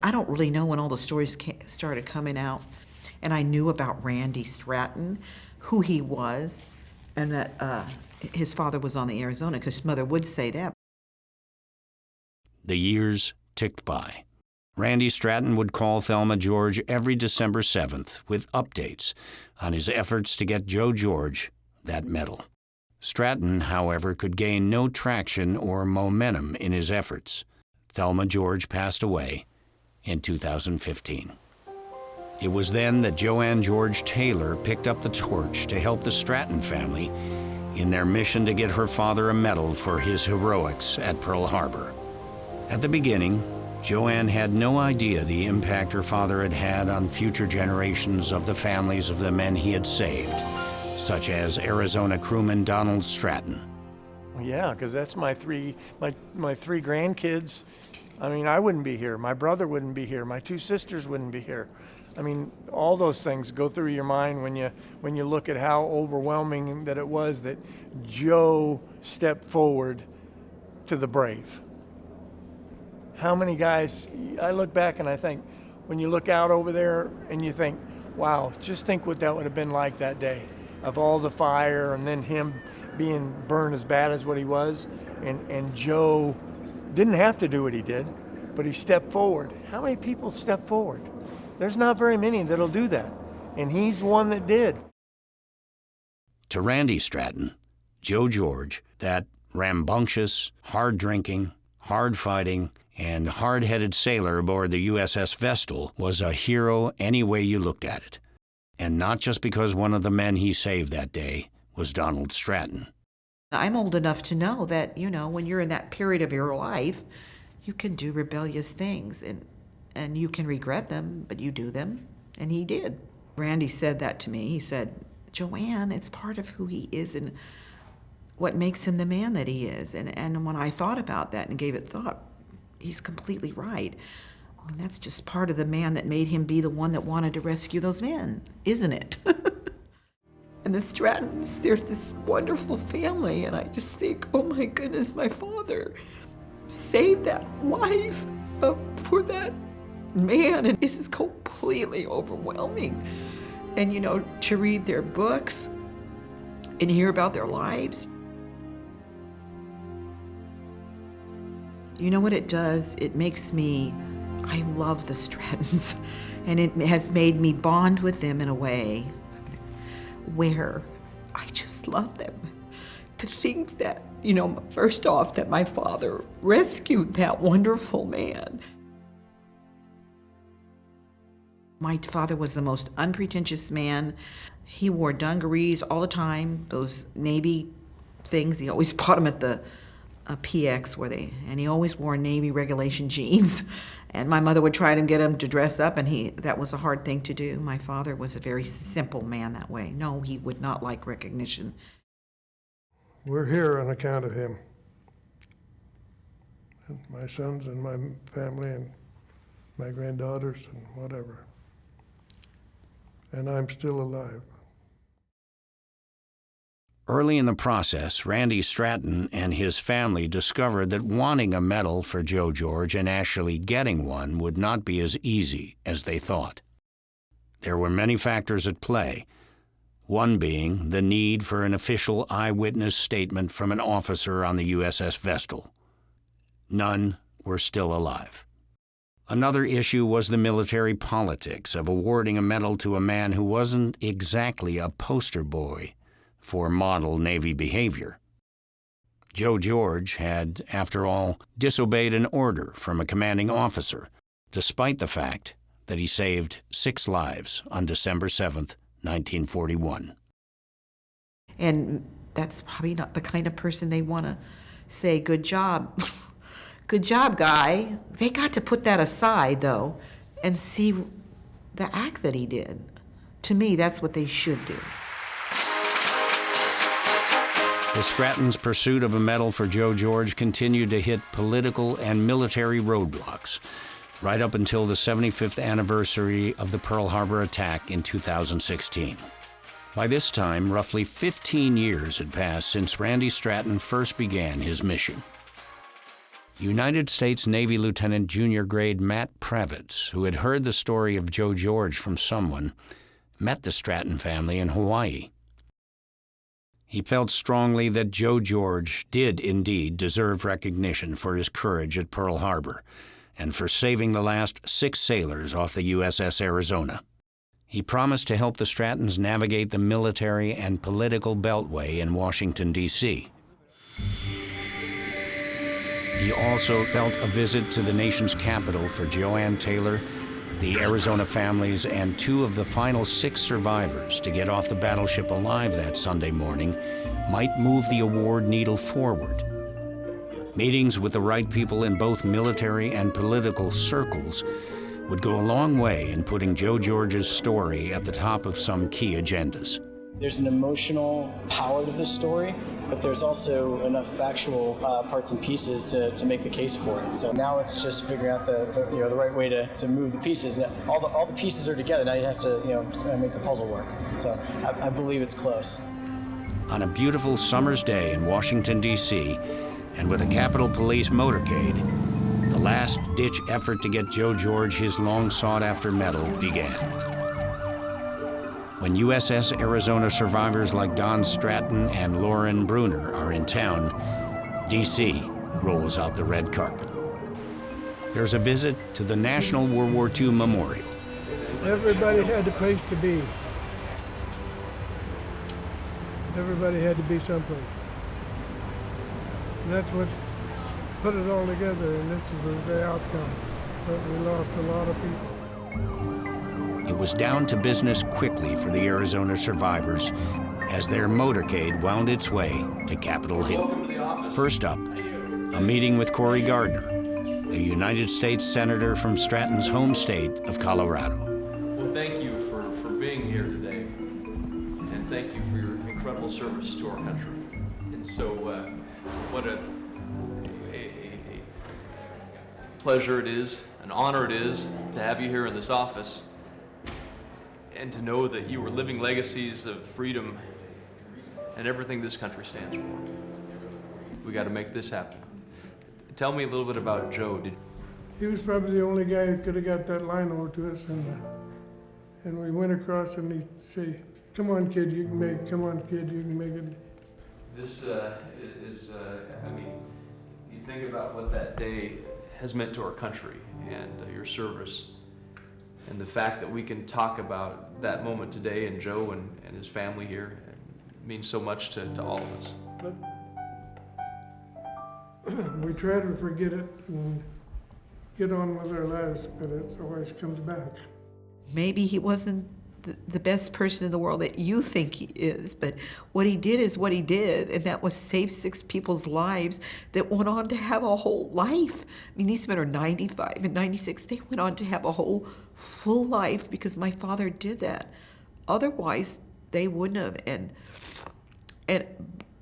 I don't really know when all the stories started coming out, and I knew about Randy Stratton, who he was, and that his father was on the Arizona, because his mother would say that. The years ticked by. Randy Stratton would call Thelma George every December 7th with updates on his efforts to get Joe George that medal. Stratton, however, could gain no traction or momentum in his efforts. Thelma George passed away in 2015. It was then that Joanne George Taylor picked up the torch to help the Stratton family in their mission to get her father a medal for his heroics at Pearl Harbor. At the beginning, Joanne had no idea the impact her father had had on future generations of the families of the men he had saved, such as Arizona crewman Donald Stratton. Yeah, because that's my three grandkids. I mean, I wouldn't be here. My brother wouldn't be here. My 2 sisters wouldn't be here. I mean, all those things go through your mind when you look at how overwhelming that it was that Joe stepped forward to the brave. How many guys, I look back and I think, when you look out over there and you think, wow, just think what that would have been like that day, of all the fire and then him being burned as bad as what he was, and Joe didn't have to do what he did, but he stepped forward. How many people step forward? There's not very many that'll do that, and he's one that did. To Randy Stratton, Joe George, that rambunctious, hard-drinking, hard-fighting, and hard-headed sailor aboard the USS Vestal, was a hero any way you looked at it. And not just because one of the men he saved that day was Donald Stratton. I'm old enough to know that, when you're in that period of your life, you can do rebellious things, and you can regret them, but you do them, and he did. Randy said that to me. He said, Joanne, it's part of who he is and what makes him the man that he is. And when I thought about that and gave it thought, he's completely right. I mean, that's just part of the man that made him be the one that wanted to rescue those men, isn't it? And the Strattons, they're this wonderful family, and I just think, oh my goodness, my father saved that life for that man, and it is completely overwhelming. And you know, to read their books and hear about their lives, you know what it does? It makes me, I love the Strattons, and it has made me bond with them in a way where I just love them. To think that, you know, first off, that my father rescued that wonderful man. My father was the most unpretentious man. He wore dungarees all the time, those Navy things. He always bought them at the PX and he always wore Navy regulation jeans. And my mother would try to get him to dress up, and that was a hard thing to do. My father was a very simple man that way. No, he would not like recognition. We're here on account of him. And my sons and my family and my granddaughters and whatever. And I'm still alive. Early in the process, Randy Stratton and his family discovered that wanting a medal for Joe George and actually getting one would not be as easy as they thought. There were many factors at play, one being the need for an official eyewitness statement from an officer on the USS Vestal. None were still alive. Another issue was the military politics of awarding a medal to a man who wasn't exactly a poster boy for model Navy behavior. Joe George had, after all, disobeyed an order from a commanding officer, despite the fact that he saved 6 lives on December 7th, 1941. And that's probably not the kind of person they want to say, good job. Good job, guy. They got to put that aside, though, and see the act that he did. To me, that's what they should do. The Strattons' pursuit of a medal for Joe George continued to hit political and military roadblocks, right up until the 75th anniversary of the Pearl Harbor attack in 2016. By this time, roughly 15 years had passed since Randy Stratton first began his mission. United States Navy Lieutenant Junior Grade Matt Previtz, who had heard the story of Joe George from someone, met the Stratton family in Hawaii. He felt strongly that Joe George did indeed deserve recognition for his courage at Pearl Harbor and for saving the last 6 sailors off the USS Arizona. He promised to help the Strattons navigate the military and political beltway in Washington, D.C. He also felt a visit to the nation's capital for Joanne Taylor, the Arizona families, and 2 of the final 6 survivors to get off the battleship alive that Sunday morning might move the award needle forward. Meetings with the right people in both military and political circles would go a long way in putting Joe George's story at the top of some key agendas. There's an emotional power to this story, but there's also enough factual parts and pieces to make the case for it. So now it's just figuring out the right way to move the pieces. All the pieces are together. Now you have to make the puzzle work. So I believe it's close. On a beautiful summer's day in Washington, D.C., and with a Capitol Police motorcade, the last-ditch effort to get Joe George his long-sought-after medal began. When USS Arizona survivors like Don Stratton and Lauren Bruner are in town, D.C. rolls out the red carpet. There's a visit to the National World War II Memorial. Everybody had a place to be. Everybody had to be someplace. That's what put it all together, and this is the outcome. But we lost a lot of people. It was down to business quickly for the Arizona survivors as their motorcade wound its way to Capitol Hill. First up, a meeting with Cory Gardner, a United States Senator from Stratton's home state of Colorado. Well, thank you for being here today, and thank you for your incredible service to our country. And so, what a pleasure it is, an honor it is to have you here in this office, and to know that you are living legacies of freedom and everything this country stands for. We got to make this happen. Tell me a little bit about Joe. He was probably the only guy who could have got that line over to us, and we went across and he'd say, "Come on, kid, you can make it. Come on, kid, you can make it." This is, I mean, you think about what that day has meant to our country and your service, and the fact that we can talk about that moment today and Joe and his family here means so much to all of us. But we try to forget it and get on with our lives, but it always comes back. Maybe he wasn't the best person in the world that you think he is, but what he did is what he did, and that was save 6 people's lives that went on to have a whole life. I mean, these men are 95 and 96. They went on to have a whole full life because my father did that. Otherwise, they wouldn't have.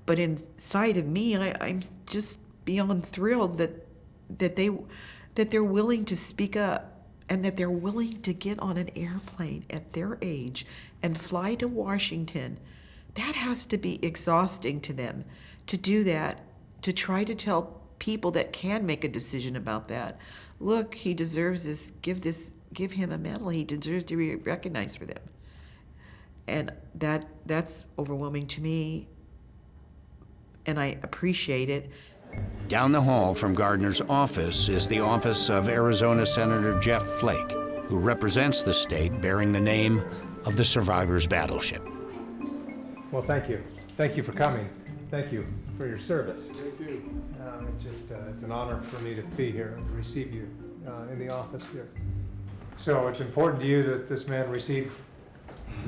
But inside of me, I'm just beyond thrilled that they're willing to speak up, and that they're willing to get on an airplane at their age and fly to Washington. That has to be exhausting to them, to do that, to try to tell people that can make a decision about that, look, he deserves this, give him a medal, he deserves to be recognized for them. And that's overwhelming to me, and I appreciate it. Down the hall from Gardner's office is the office of Arizona Senator Jeff Flake, who represents the state bearing the name of the survivors' battleship. Well, thank you. Thank you for coming. Thank you for your service. Thank you. It's an honor for me to be here and to receive you in the office here. So it's important to you that this man receive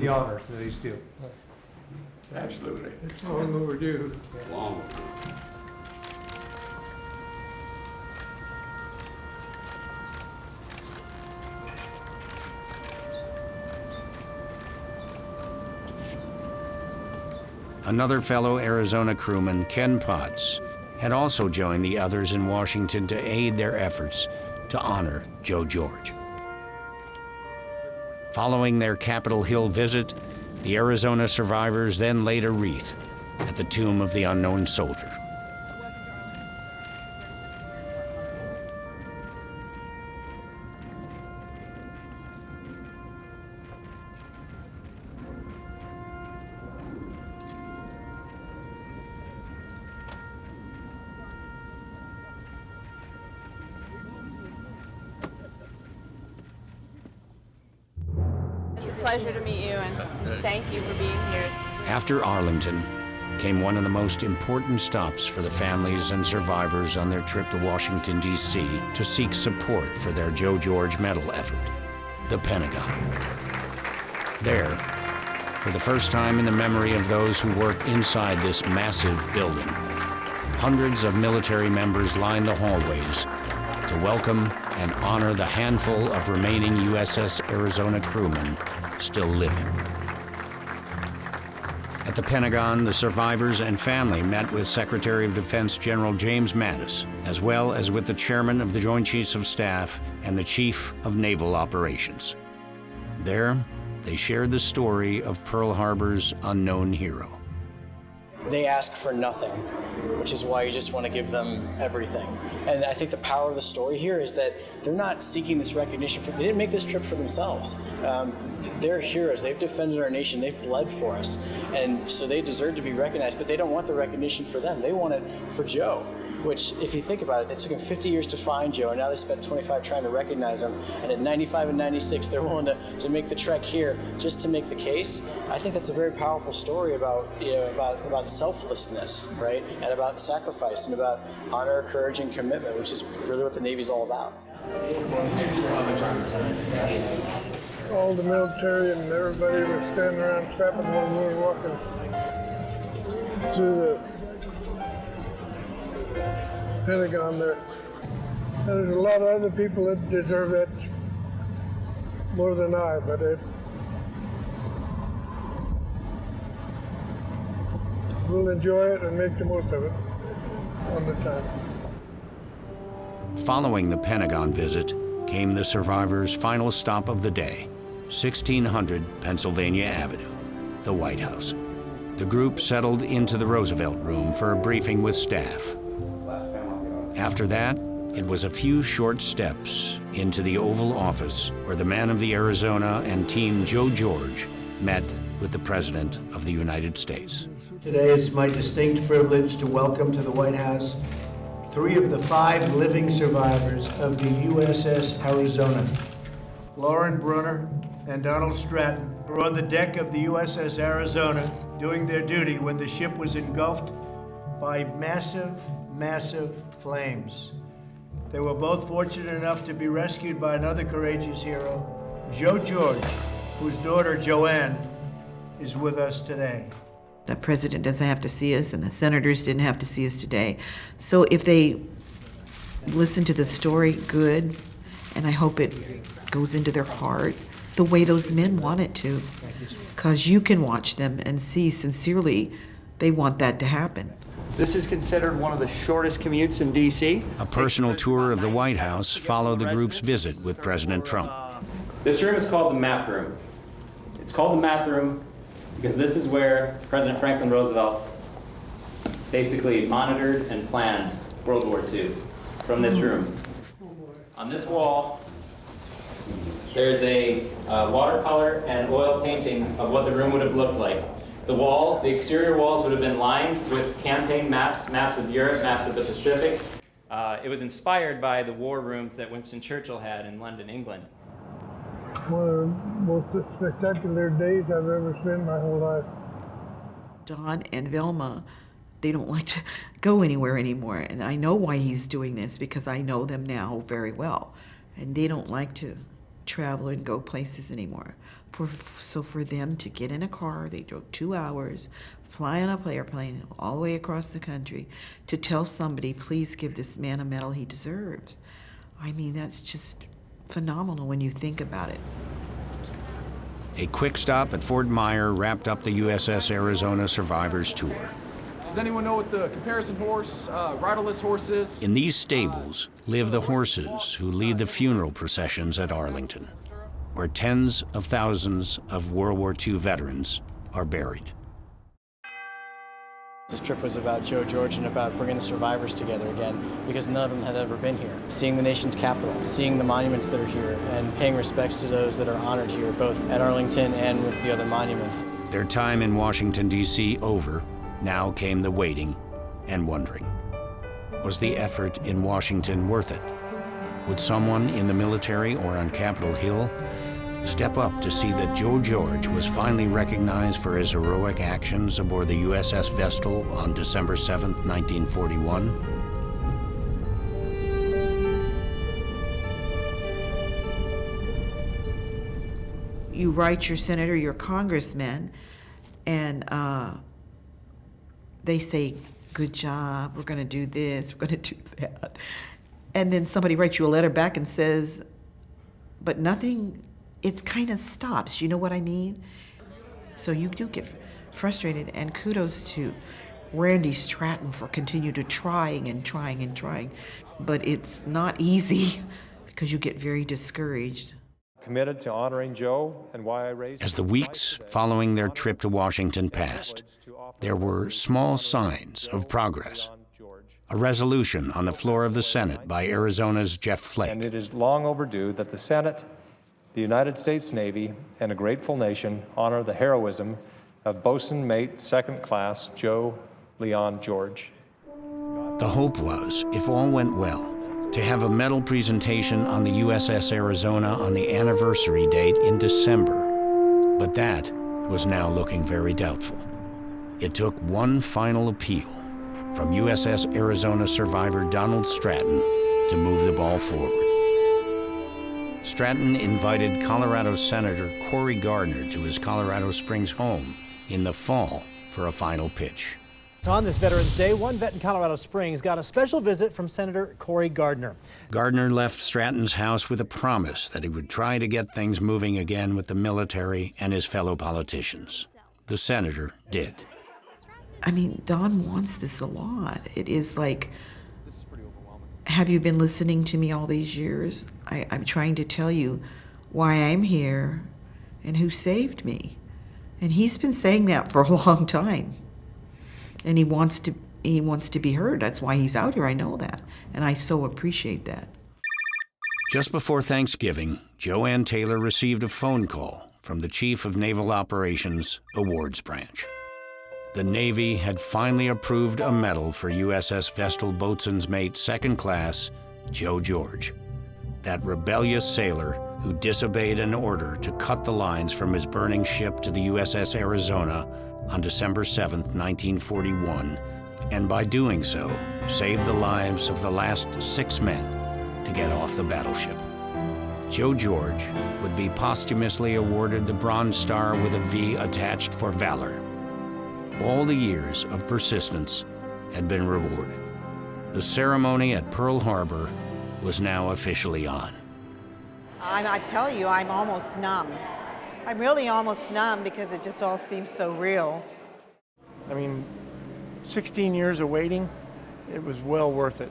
the honors that he's due. Absolutely. It's long overdue. Long. Another fellow Arizona crewman, Ken Potts, had also joined the others in Washington to aid their efforts to honor Joe George. Following their Capitol Hill visit, the Arizona survivors then laid a wreath at the tomb of the unknown soldier. Pleasure to meet you, and thank you for being here. After Arlington came one of the most important stops for the families and survivors on their trip to Washington, D.C. to seek support for their Joe George medal effort, the Pentagon. There, for the first time in the memory of those who worked inside this massive building, hundreds of military members lined the hallways to welcome and honor the handful of remaining USS Arizona crewmen still living. At the Pentagon, the survivors and family met with Secretary of Defense General James Mattis, as well as with the Chairman of the Joint Chiefs of Staff and the Chief of Naval Operations. There, they shared the story of Pearl Harbor's unknown hero. They ask for nothing, which is why you just want to give them everything. And I think the power of the story here is that they're not seeking this recognition. They didn't make this trip for themselves. They're heroes. They've defended our nation. They've bled for us. And so they deserve to be recognized, but they don't want the recognition for them. They want it for Joe, which, if you think about it, it took them 50 years to find Joe, and now they spent 25 trying to recognize him. And at 95 and 96, they're willing to make the trek here just to make the case. I think that's a very powerful story about selflessness, right? And about sacrifice and about honor, courage, and commitment, which is really what the Navy's all about. All the military and everybody was standing around clapping when we were walking through the Pentagon there. And there's a lot of other people that deserve that more than I, but we'll enjoy it and make the most of it on the time. Following the Pentagon visit came the survivors' final stop of the day, 1600 Pennsylvania Avenue, the White House. the group settled into the Roosevelt Room for a briefing with staff. After that, it was a few short steps into the Oval Office where the man of the Arizona and Team Joe George met with the President of the United States. Today it's my distinct privilege to welcome to the White House 3 of the 5 living survivors of the USS Arizona. Lauren Brunner and Donald Stratton were on the deck of the USS Arizona doing their duty when the ship was engulfed by massive flames. They were both fortunate enough to be rescued by another courageous hero, Joe George, whose daughter Joanne is with us today. The president doesn't have to see us, and the senators didn't have to see us today. So if they listen to the story, good, and I hope it goes into their heart the way those men want it to, because you can watch them and see sincerely they want that to happen. This is considered one of the shortest commutes in D.C. A personal tour of the White House followed the group's visit with President Trump. This room is called the map room. It's called the map room because this is where President Franklin Roosevelt basically monitored and planned World War II from this room. On this wall, there's a watercolor and oil painting of what the room would have looked like. The walls, the exterior walls would have been lined with campaign maps, maps of Europe, maps of the Pacific. It was inspired by the war rooms that Winston Churchill had in London, England. One of the most spectacular days I've ever spent in my whole life. Don and Velma, they don't like to go anywhere anymore. And I know why he's doing this, because I know them now very well. And they don't like to travel and go places anymore. So for them to get in a car, they drove 2 hours, fly on a airplane all the way across the country to tell somebody, please give this man a medal he deserves. I mean, that's just phenomenal when you think about it. A quick stop at Fort Myer wrapped up the USS Arizona Survivors Tour. Does anyone know what the comparison horse, riderless horse is? In these stables live the horses who lead the funeral processions at Arlington, where tens of thousands of World War II veterans are buried. This trip was about Joe George and about bringing the survivors together again, because none of them had ever been here. Seeing the nation's capital, seeing the monuments that are here, and paying respects to those that are honored here, both at Arlington and with the other monuments. Their time in Washington, D.C. over, now came the waiting and wondering. Was the effort in Washington worth it? Would someone in the military or on Capitol Hill step up to see that Joe George was finally recognized for his heroic actions aboard the USS Vestal on December 7, 1941? You write your senator, your congressman, and they say, good job, we're gonna do this, we're gonna do that. And then somebody writes you a letter back and says, but nothing, it kind of stops, you know what I mean? So you do get frustrated, and kudos to Randy Stratton for continue to trying and trying and trying. But it's not easy because you get very discouraged. Committed to honoring Joe and why I raised. As the weeks following their trip to Washington passed, there were small signs of progress. A resolution on the floor of the Senate by Arizona's Jeff Flake. And it is long overdue that the Senate, the United States Navy, and a grateful nation honor the heroism of Boatswain Mate 2nd Class Joe Leon George. The hope was, if all went well, to have a medal presentation on the USS Arizona on the anniversary date in December. But that was now looking very doubtful. It took one final appeal from USS Arizona survivor Donald Stratton to move the ball forward. Stratton invited Colorado Senator Cory Gardner to his Colorado Springs home in the fall for a final pitch. So on this Veterans Day, one vet in Colorado Springs got a special visit from Senator Cory Gardner. Gardner left Stratton's house with a promise that he would try to get things moving again with the military and his fellow politicians. The senator did. I mean, Don wants this a lot. It is like, have you been listening to me all these years? I'm trying to tell you why I'm here and who saved me. And he's been saying that for a long time. And he wants to be heard. That's why he's out here. I know that. And I so appreciate that. Just before Thanksgiving, Joanne Taylor received a phone call from the Chief of Naval Operations, Awards Branch. The Navy had finally approved a medal for USS Vestal boatswain's mate, second class, Joe George, that rebellious sailor who disobeyed an order to cut the lines from his burning ship to the USS Arizona on December 7, 1941, and by doing so, saved the lives of the last 6 men to get off the battleship. Joe George would be posthumously awarded the Bronze Star with a V attached for valor. All the years of persistence had been rewarded. The ceremony at Pearl Harbor was now officially on. I tell you, I'm almost numb. I'm really almost numb because it just all seems so real. I mean, 16 years of waiting, it was well worth it.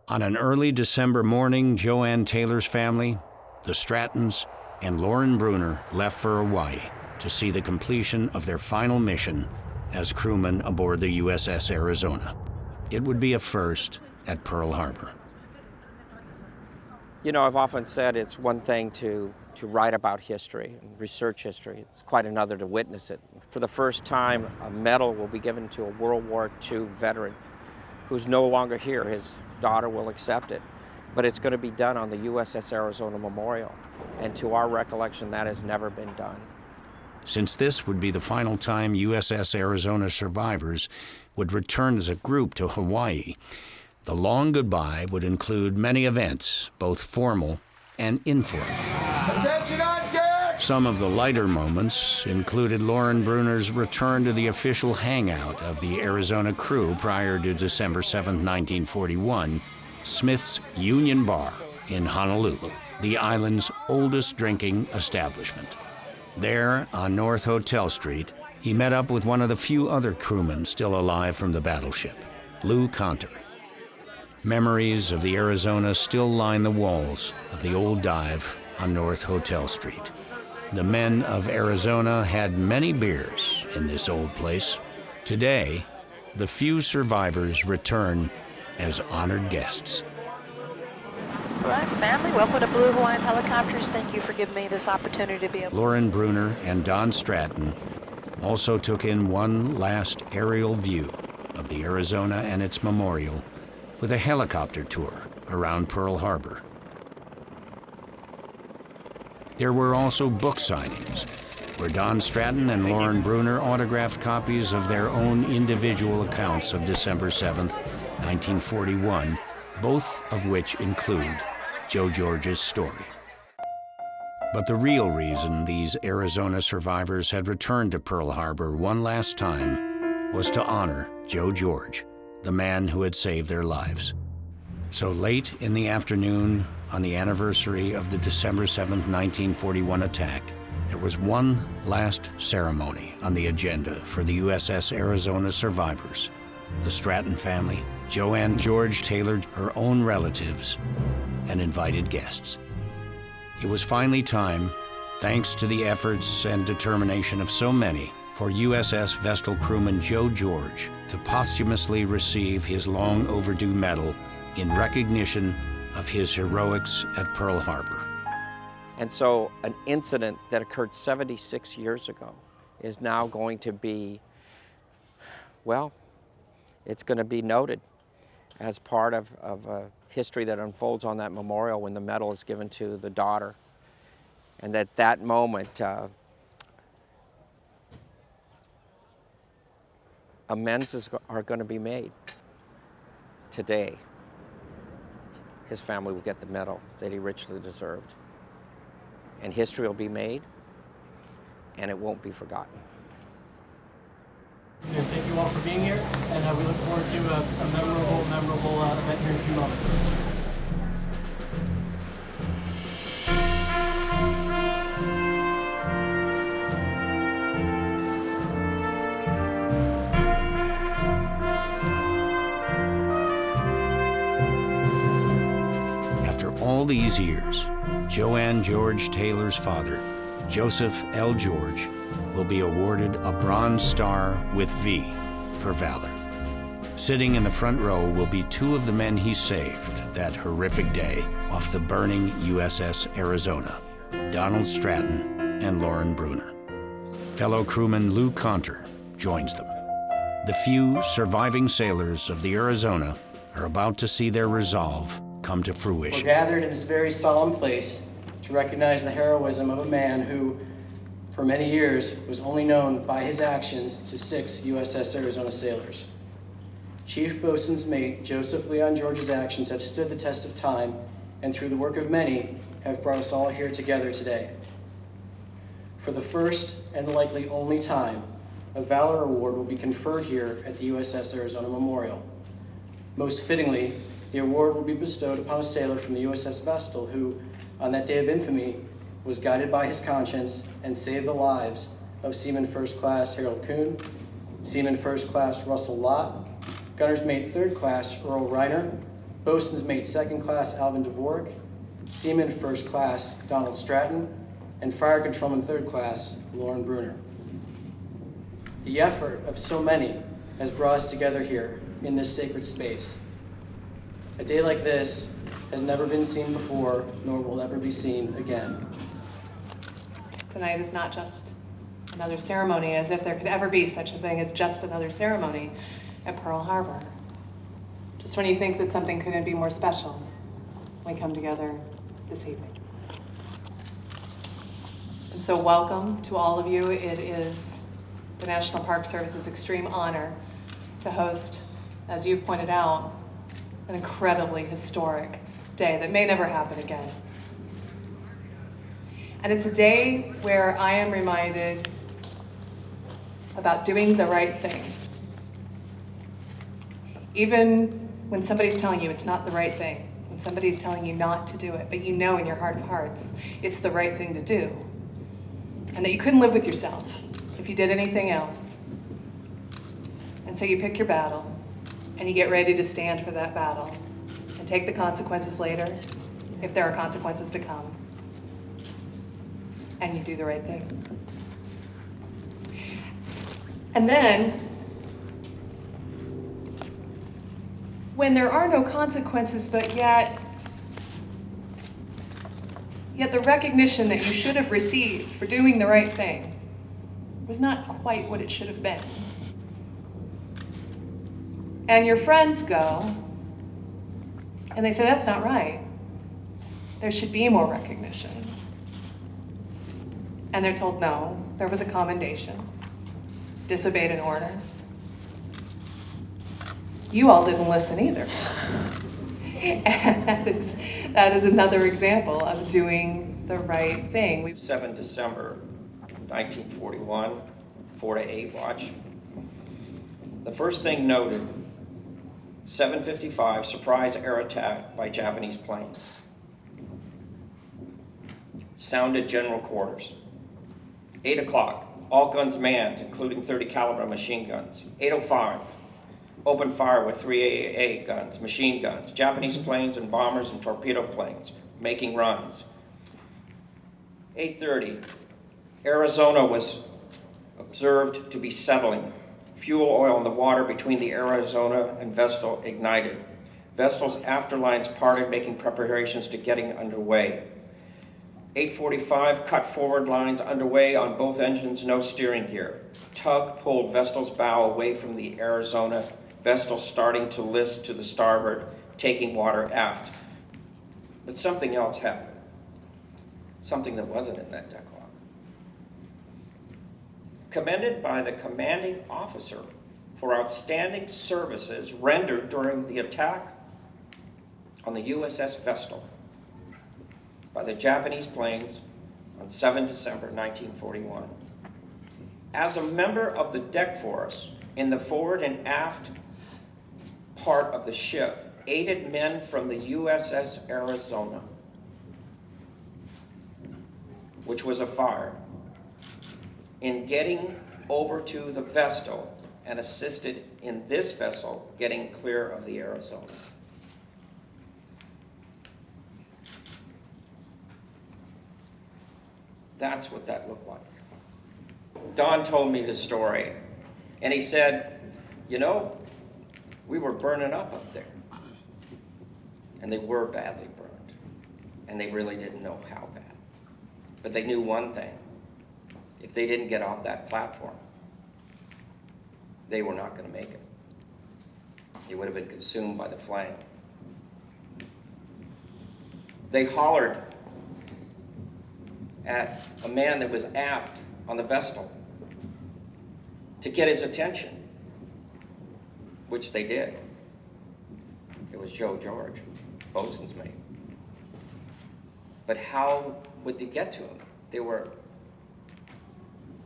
On an early December morning, Joanne Taylor's family, the Strattons, and Lauren Bruner left for Hawaii to see the completion of their final mission as crewmen aboard the USS Arizona. It would be a first at Pearl Harbor. You know, I've often said it's one thing to write about history and research history. It's quite another to witness it. For the first time, a medal will be given to a World War II veteran who's no longer here. His daughter will accept it. But it's going to be done on the USS Arizona Memorial. And to our recollection, that has never been done. Since this would be the final time USS Arizona survivors would return as a group to Hawaii, the long goodbye would include many events, both formal and informal. Attention on deck! Some of the lighter moments included Lauren Bruner's return to the official hangout of the Arizona crew prior to December 7, 1941, Smith's Union Bar in Honolulu, the island's oldest drinking establishment. There, on North Hotel Street, he met up with one of the few other crewmen still alive from the battleship, Lou Conter. Memories of the Arizona still line the walls of the old dive on North Hotel Street. The men of Arizona had many beers in this old place. Today, the few survivors return as honored guests. All right, family, welcome to Blue Hawaiian Helicopters. Thank you for giving me this opportunity to be able. Lauren Bruner and Don Stratton also took in one last aerial view of the Arizona and its memorial with a helicopter tour around Pearl Harbor. There were also book signings, where Don Stratton and Lauren Bruner autographed copies of their own individual accounts of December 7th, 1941, both of which include Joe George's story. But the real reason these Arizona survivors had returned to Pearl Harbor one last time was to honor Joe George, the man who had saved their lives. So late in the afternoon, on the anniversary of the December 7, 1941 attack, there was one last ceremony on the agenda for the USS Arizona survivors. The Stratton family, Joanne George Taylor, her own relatives, and invited guests. It was finally time, thanks to the efforts and determination of so many, for USS Vestal crewman Joe George to posthumously receive his long overdue medal in recognition of his heroics at Pearl Harbor. And so an incident that occurred 76 years ago is now going to be, well, it's going to be noted as part of a history that unfolds on that memorial when the medal is given to the daughter. And at that moment, amends are going to be made today. His family will get the medal that he richly deserved. And history will be made, and it won't be forgotten. And thank you all for being here, and we look forward to a memorable event here in a few moments. After all these years, Joanne George Taylor's father, Joseph L. George, will be awarded a Bronze Star with V for valor. Sitting in the front row will be two of the men he saved that horrific day off the burning USS Arizona, Donald Stratton and Lauren Bruner. Fellow crewman Lou Conter joins them. The few surviving sailors of the Arizona are about to see their resolve come to fruition. We're gathered in this very solemn place to recognize the heroism of a man who, for many years, was only known by his actions to 6 USS Arizona sailors. Chief Boatswain's Mate Joseph Leon George's actions have stood the test of time, and through the work of many, have brought us all here together today. For the first and likely only time, a Valor Award will be conferred here at the USS Arizona Memorial. Most fittingly, the award will be bestowed upon a sailor from the USS Vestal who, on that day of infamy, was guided by his conscience and saved the lives of Seaman First Class Harold Kuhn, Seaman First Class Russell Lott, Gunner's Mate Third Class Earl Reiner, Boatswain's Mate Second Class Alvin Dvorak, Seaman First Class Donald Stratton, and Fire Controlman Third Class Lauren Bruner. The effort of so many has brought us together here in this sacred space. A day like this has never been seen before, nor will ever be seen again. Tonight is not just another ceremony, as if there could ever be such a thing as just another ceremony at Pearl Harbor. Just when you think that something couldn't be more special, we come together this evening. And so welcome to all of you. It is the National Park Service's extreme honor to host, as you've pointed out, an incredibly historic day that may never happen again. And it's a day where I am reminded about doing the right thing. Even when somebody's telling you it's not the right thing, when somebody's telling you not to do it, but you know in your heart of hearts it's the right thing to do, and that you couldn't live with yourself if you did anything else. And so you pick your battle, and you get ready to stand for that battle, and take the consequences later, if there are consequences to come, and you do the right thing. And then, when there are no consequences, but yet the recognition that you should have received for doing the right thing was not quite what it should have been. And your friends go, and they say, that's not right. There should be more recognition. And they're told, no, there was a commendation. Disobeyed an order. You all didn't listen either. And that is another example of doing the right thing. 7 December 1941, 4 to 8 watch. The first thing noted, 7:55, surprise air attack by Japanese planes. Sounded general quarters. 8 o'clock, all guns manned, including 30 caliber machine guns. 8:05, opened fire with 3 AAA guns, machine guns, Japanese planes and bombers and torpedo planes, making runs. 8:30, Arizona was observed to be settling. Fuel oil in the water between the Arizona and Vestal ignited. Vestal's afterlines parted, making preparations to getting underway. 8:45, cut forward lines underway on both engines, no steering gear. Tug pulled Vestal's bow away from the Arizona, Vestal starting to list to the starboard, taking water aft. But something else happened. Something that wasn't in that decalogue. Commended by the commanding officer for outstanding services rendered during the attack on the USS Vestal by the Japanese planes on 7 December 1941. As a member of the deck force in the forward and aft part of the ship, aided men from the USS Arizona, which was afire, in getting over to the Vestal and assisted in this vessel getting clear of the Arizona. That's what that looked like. Don told me his story, and he said, you know, we were burning up there. And they were badly burned, and they really didn't know how bad. But they knew one thing: if they didn't get off that platform, they were not going to make it. They would have been consumed by the flame. They hollered at a man that was aft on the Vestal to get his attention, which they did. It was Joe George, boatswain's mate. But how would they get to him? They were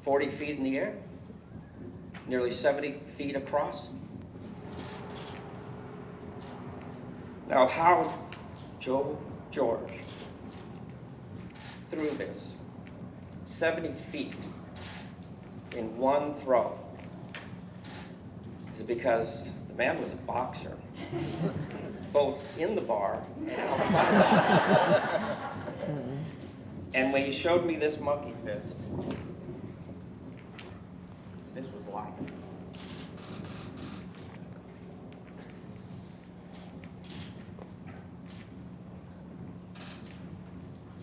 40 feet in the air, nearly 70 feet across. Now, how Joe George threw this 70 feet in one throw is because the man was a boxer, both in the bar and outside the bar. And when he showed me this monkey fist, this was life.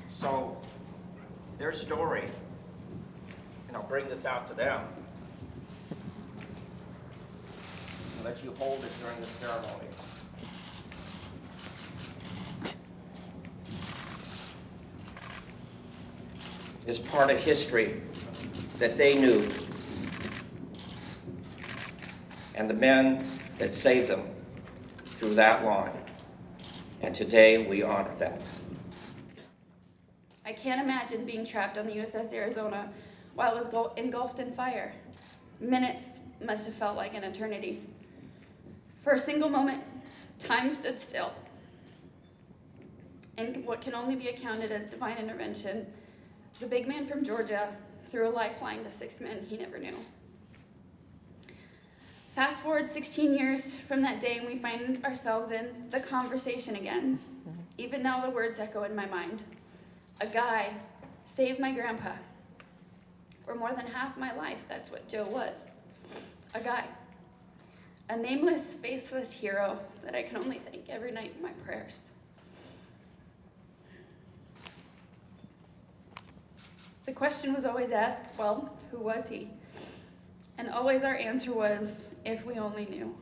So, their story, and I'll bring this out to them, and let you hold it during the ceremony. Is part of history that they knew, and the men that saved them through that line. And today we honor them. I can't imagine being trapped on the USS Arizona while it was engulfed in fire. Minutes must have felt like an eternity. For a single moment, time stood still. In what can only be accounted as divine intervention, the big man from Georgia threw a lifeline to 6 men he never knew. Fast forward 16 years from that day, and we find ourselves in the conversation again. Even now the words echo in my mind. A guy saved my grandpa. For more than half my life, that's what Joe was. A guy. A nameless, faceless hero that I can only thank every night in my prayers. The question was always asked, well, who was he? And always our answer was, if we only knew.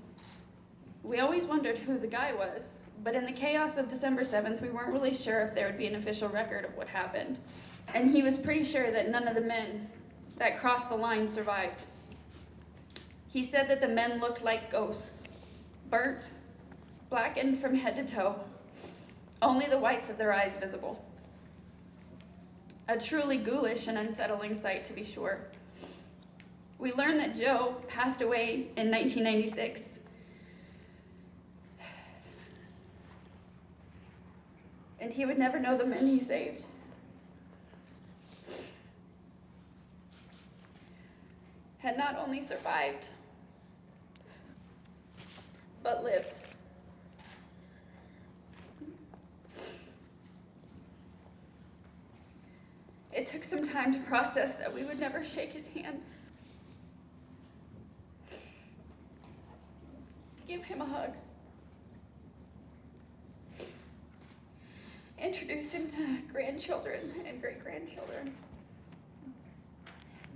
We always wondered who the guy was, but in the chaos of December 7th, we weren't really sure if there would be an official record of what happened. And he was pretty sure that none of the men that crossed the line survived. He said that the men looked like ghosts, burnt, blackened from head to toe, only the whites of their eyes visible. A truly ghoulish and unsettling sight, to be sure. We learned that Joe passed away in 1996. And he would never know the men he saved. Had not only survived, but lived. It took some time to process that we would never shake his hand. Give him a hug. Introduce him to grandchildren and great-grandchildren.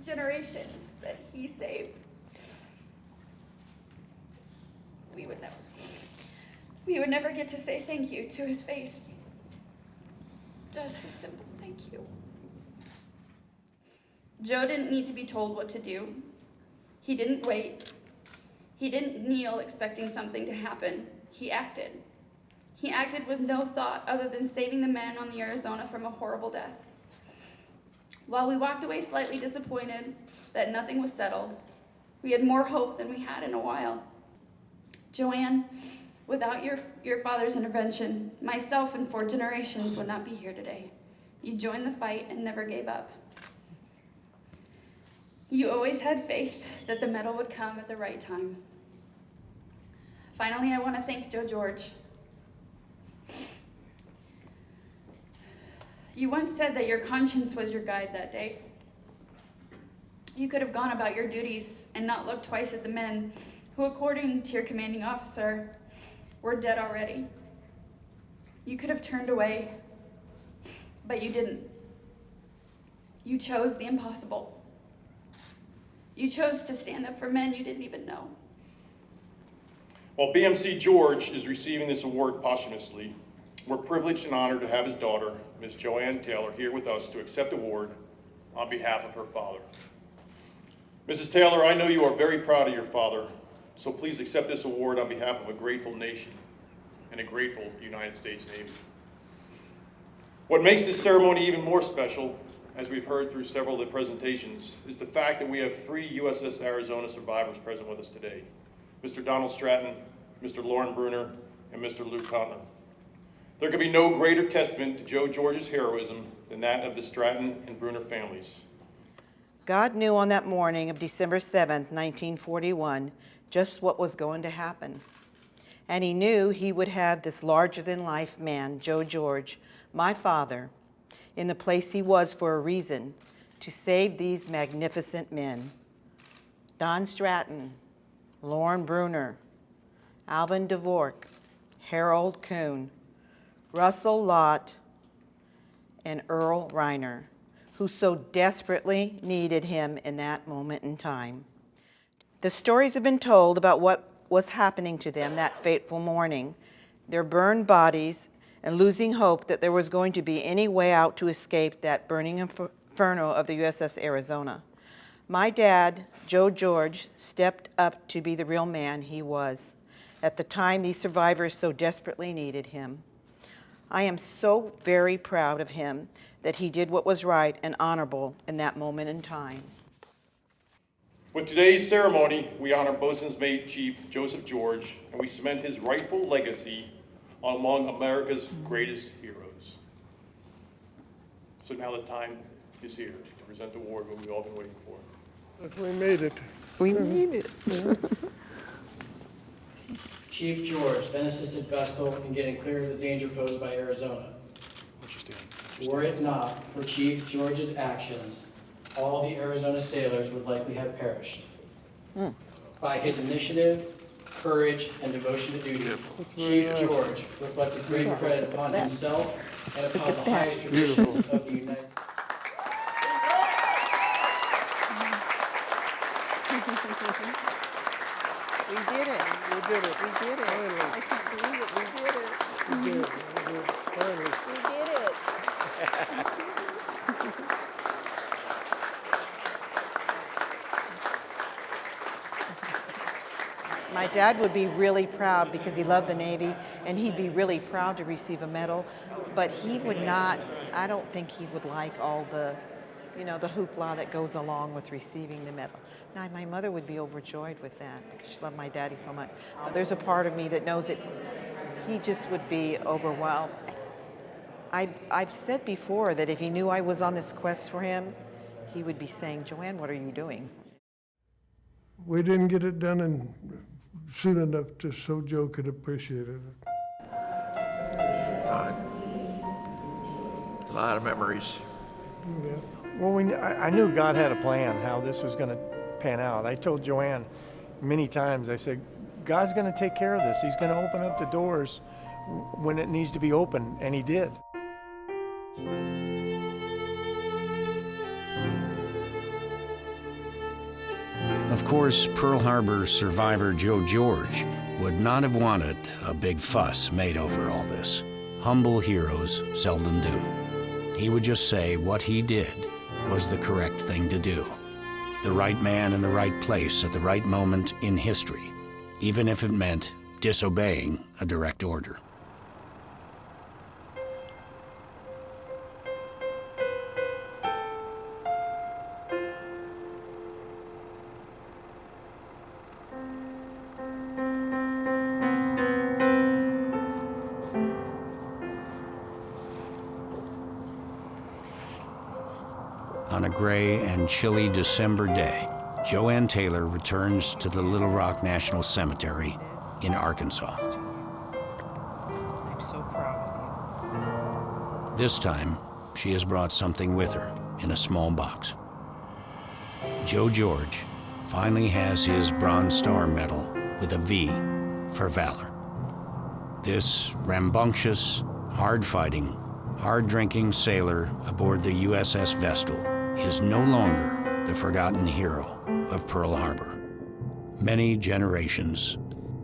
Generations that he saved. We would never get to say thank you to his face. Just a simple thank you. Joe didn't need to be told what to do. He didn't wait. He didn't kneel expecting something to happen. He acted. He acted with no thought other than saving the men on the Arizona from a horrible death. While we walked away slightly disappointed that nothing was settled, we had more hope than we had in a while. Joanne, without your father's intervention, myself and 4 generations would not be here today. You joined the fight and never gave up. You always had faith that the medal would come at the right time. Finally, I want to thank Joe George. You once said that your conscience was your guide that day. You could have gone about your duties and not looked twice at the men who, according to your commanding officer, were dead already. You could have turned away, but you didn't. You chose the impossible. You chose to stand up for men you didn't even know. While BMC George is receiving this award posthumously, we're privileged and honored to have his daughter, Ms. Joanne Taylor, here with us to accept the award on behalf of her father. Mrs. Taylor, I know you are very proud of your father, so please accept this award on behalf of a grateful nation and a grateful United States Navy. What makes this ceremony even more special, as we've heard through several of the presentations, is the fact that we have 3 USS Arizona survivors present with us today: Mr. Donald Stratton, Mr. Lauren Bruner, and Mr. Lou Connor. There could be no greater testament to Joe George's heroism than that of the Stratton and Bruner families. God knew on that morning of December 7th, 1941, just what was going to happen. And he knew he would have this larger-than-life man, Joe George, my father, in the place he was for a reason, to save these magnificent men. Don Stratton, Lauren Bruner, Alvin DeVork, Harold Kuhn, Russell Lott, and Earl Reiner, who so desperately needed him in that moment in time. The stories have been told about what was happening to them that fateful morning, their burned bodies, and losing hope that there was going to be any way out to escape that burning inferno of the USS Arizona. My dad, Joe George, stepped up to be the real man he was at the time these survivors so desperately needed him. I am so very proud of him that he did what was right and honorable in that moment in time. With today's ceremony, we honor Boatswain's Mate Chief Joseph George, and we cement his rightful legacy among America's greatest heroes. So now the time is here to present the award that we've all been waiting for. We made it. We made it. Chief George, then assisted Vestal in getting clear of the danger posed by Arizona. Were it not for Chief George's actions, all the Arizona sailors would likely have perished. By his initiative, courage, and devotion to duty, Chief George reflected great credit upon himself and upon the highest traditions of the United States. We did it. We did it. We did it. I can't believe it. We did it. We did it. Finally. We did it. My dad would be really proud because he loved the Navy, and he'd be really proud to receive a medal, but he would not, I don't think he would like all the, the hoopla that goes along with receiving the medal. Now, my mother would be overjoyed with that because she loved my daddy so much. But there's a part of me that knows that he just would be overwhelmed. I've said before that if he knew I was on this quest for him, he would be saying, "Joanne, what are you doing?" We didn't get it done soon enough so Joe could appreciate it. A lot of memories. Yeah. Well, I knew God had a plan how this was going to pan out. I told Joanne many times, I said, God's going to take care of this. He's going to open up the doors when it needs to be open, and he did. Of course, Pearl Harbor survivor Joe George would not have wanted a big fuss made over all this. Humble heroes seldom do. He would just say what he did was the correct thing to do. The right man in the right place at the right moment in history, even if it meant disobeying a direct order. On a gray and chilly December day, Joanne Taylor returns to the Little Rock National Cemetery in Arkansas. I'm so proud of you. This time, she has brought something with her in a small box. Joe George finally has his Bronze Star Medal with a V for valor. This rambunctious, hard-fighting, hard-drinking sailor aboard the USS Vestal is no longer the forgotten hero of Pearl Harbor. Many generations,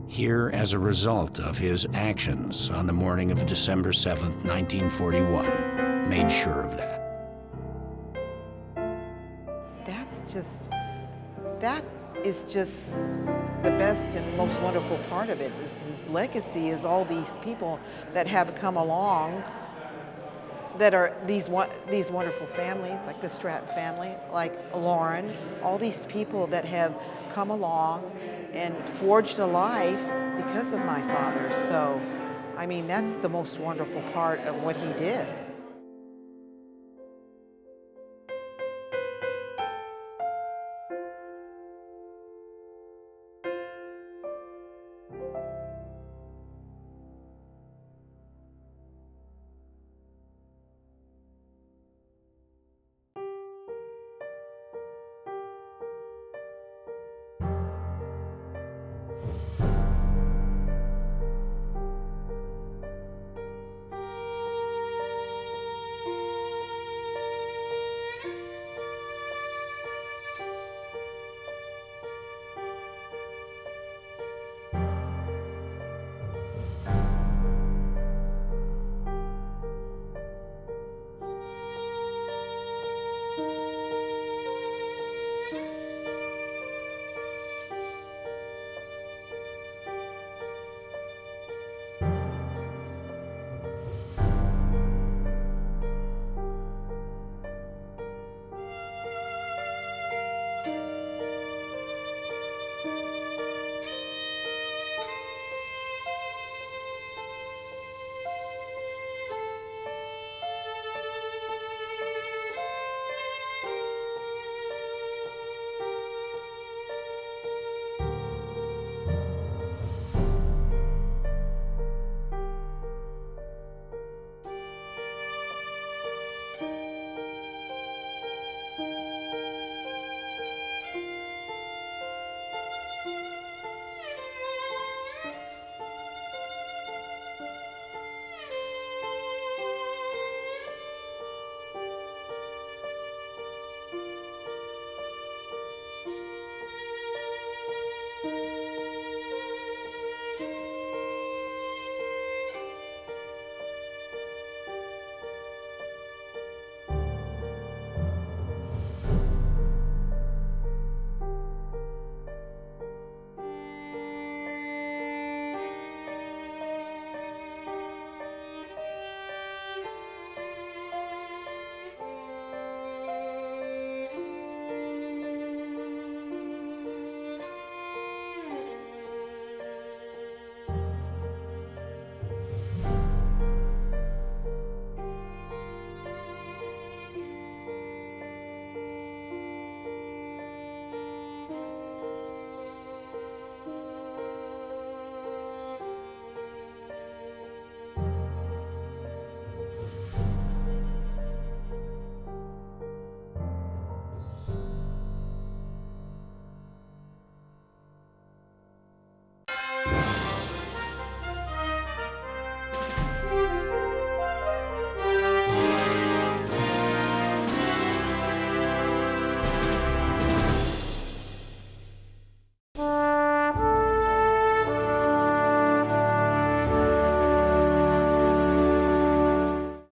here as a result of his actions on the morning of December 7th, 1941, made sure of that. That is just the best and most wonderful part of it. His legacy is all these people that have come along that are these wonderful families, like the Stratton family, like Lauren, all these people that have come along and forged a life because of my father. So, I mean, that's the most wonderful part of what he did.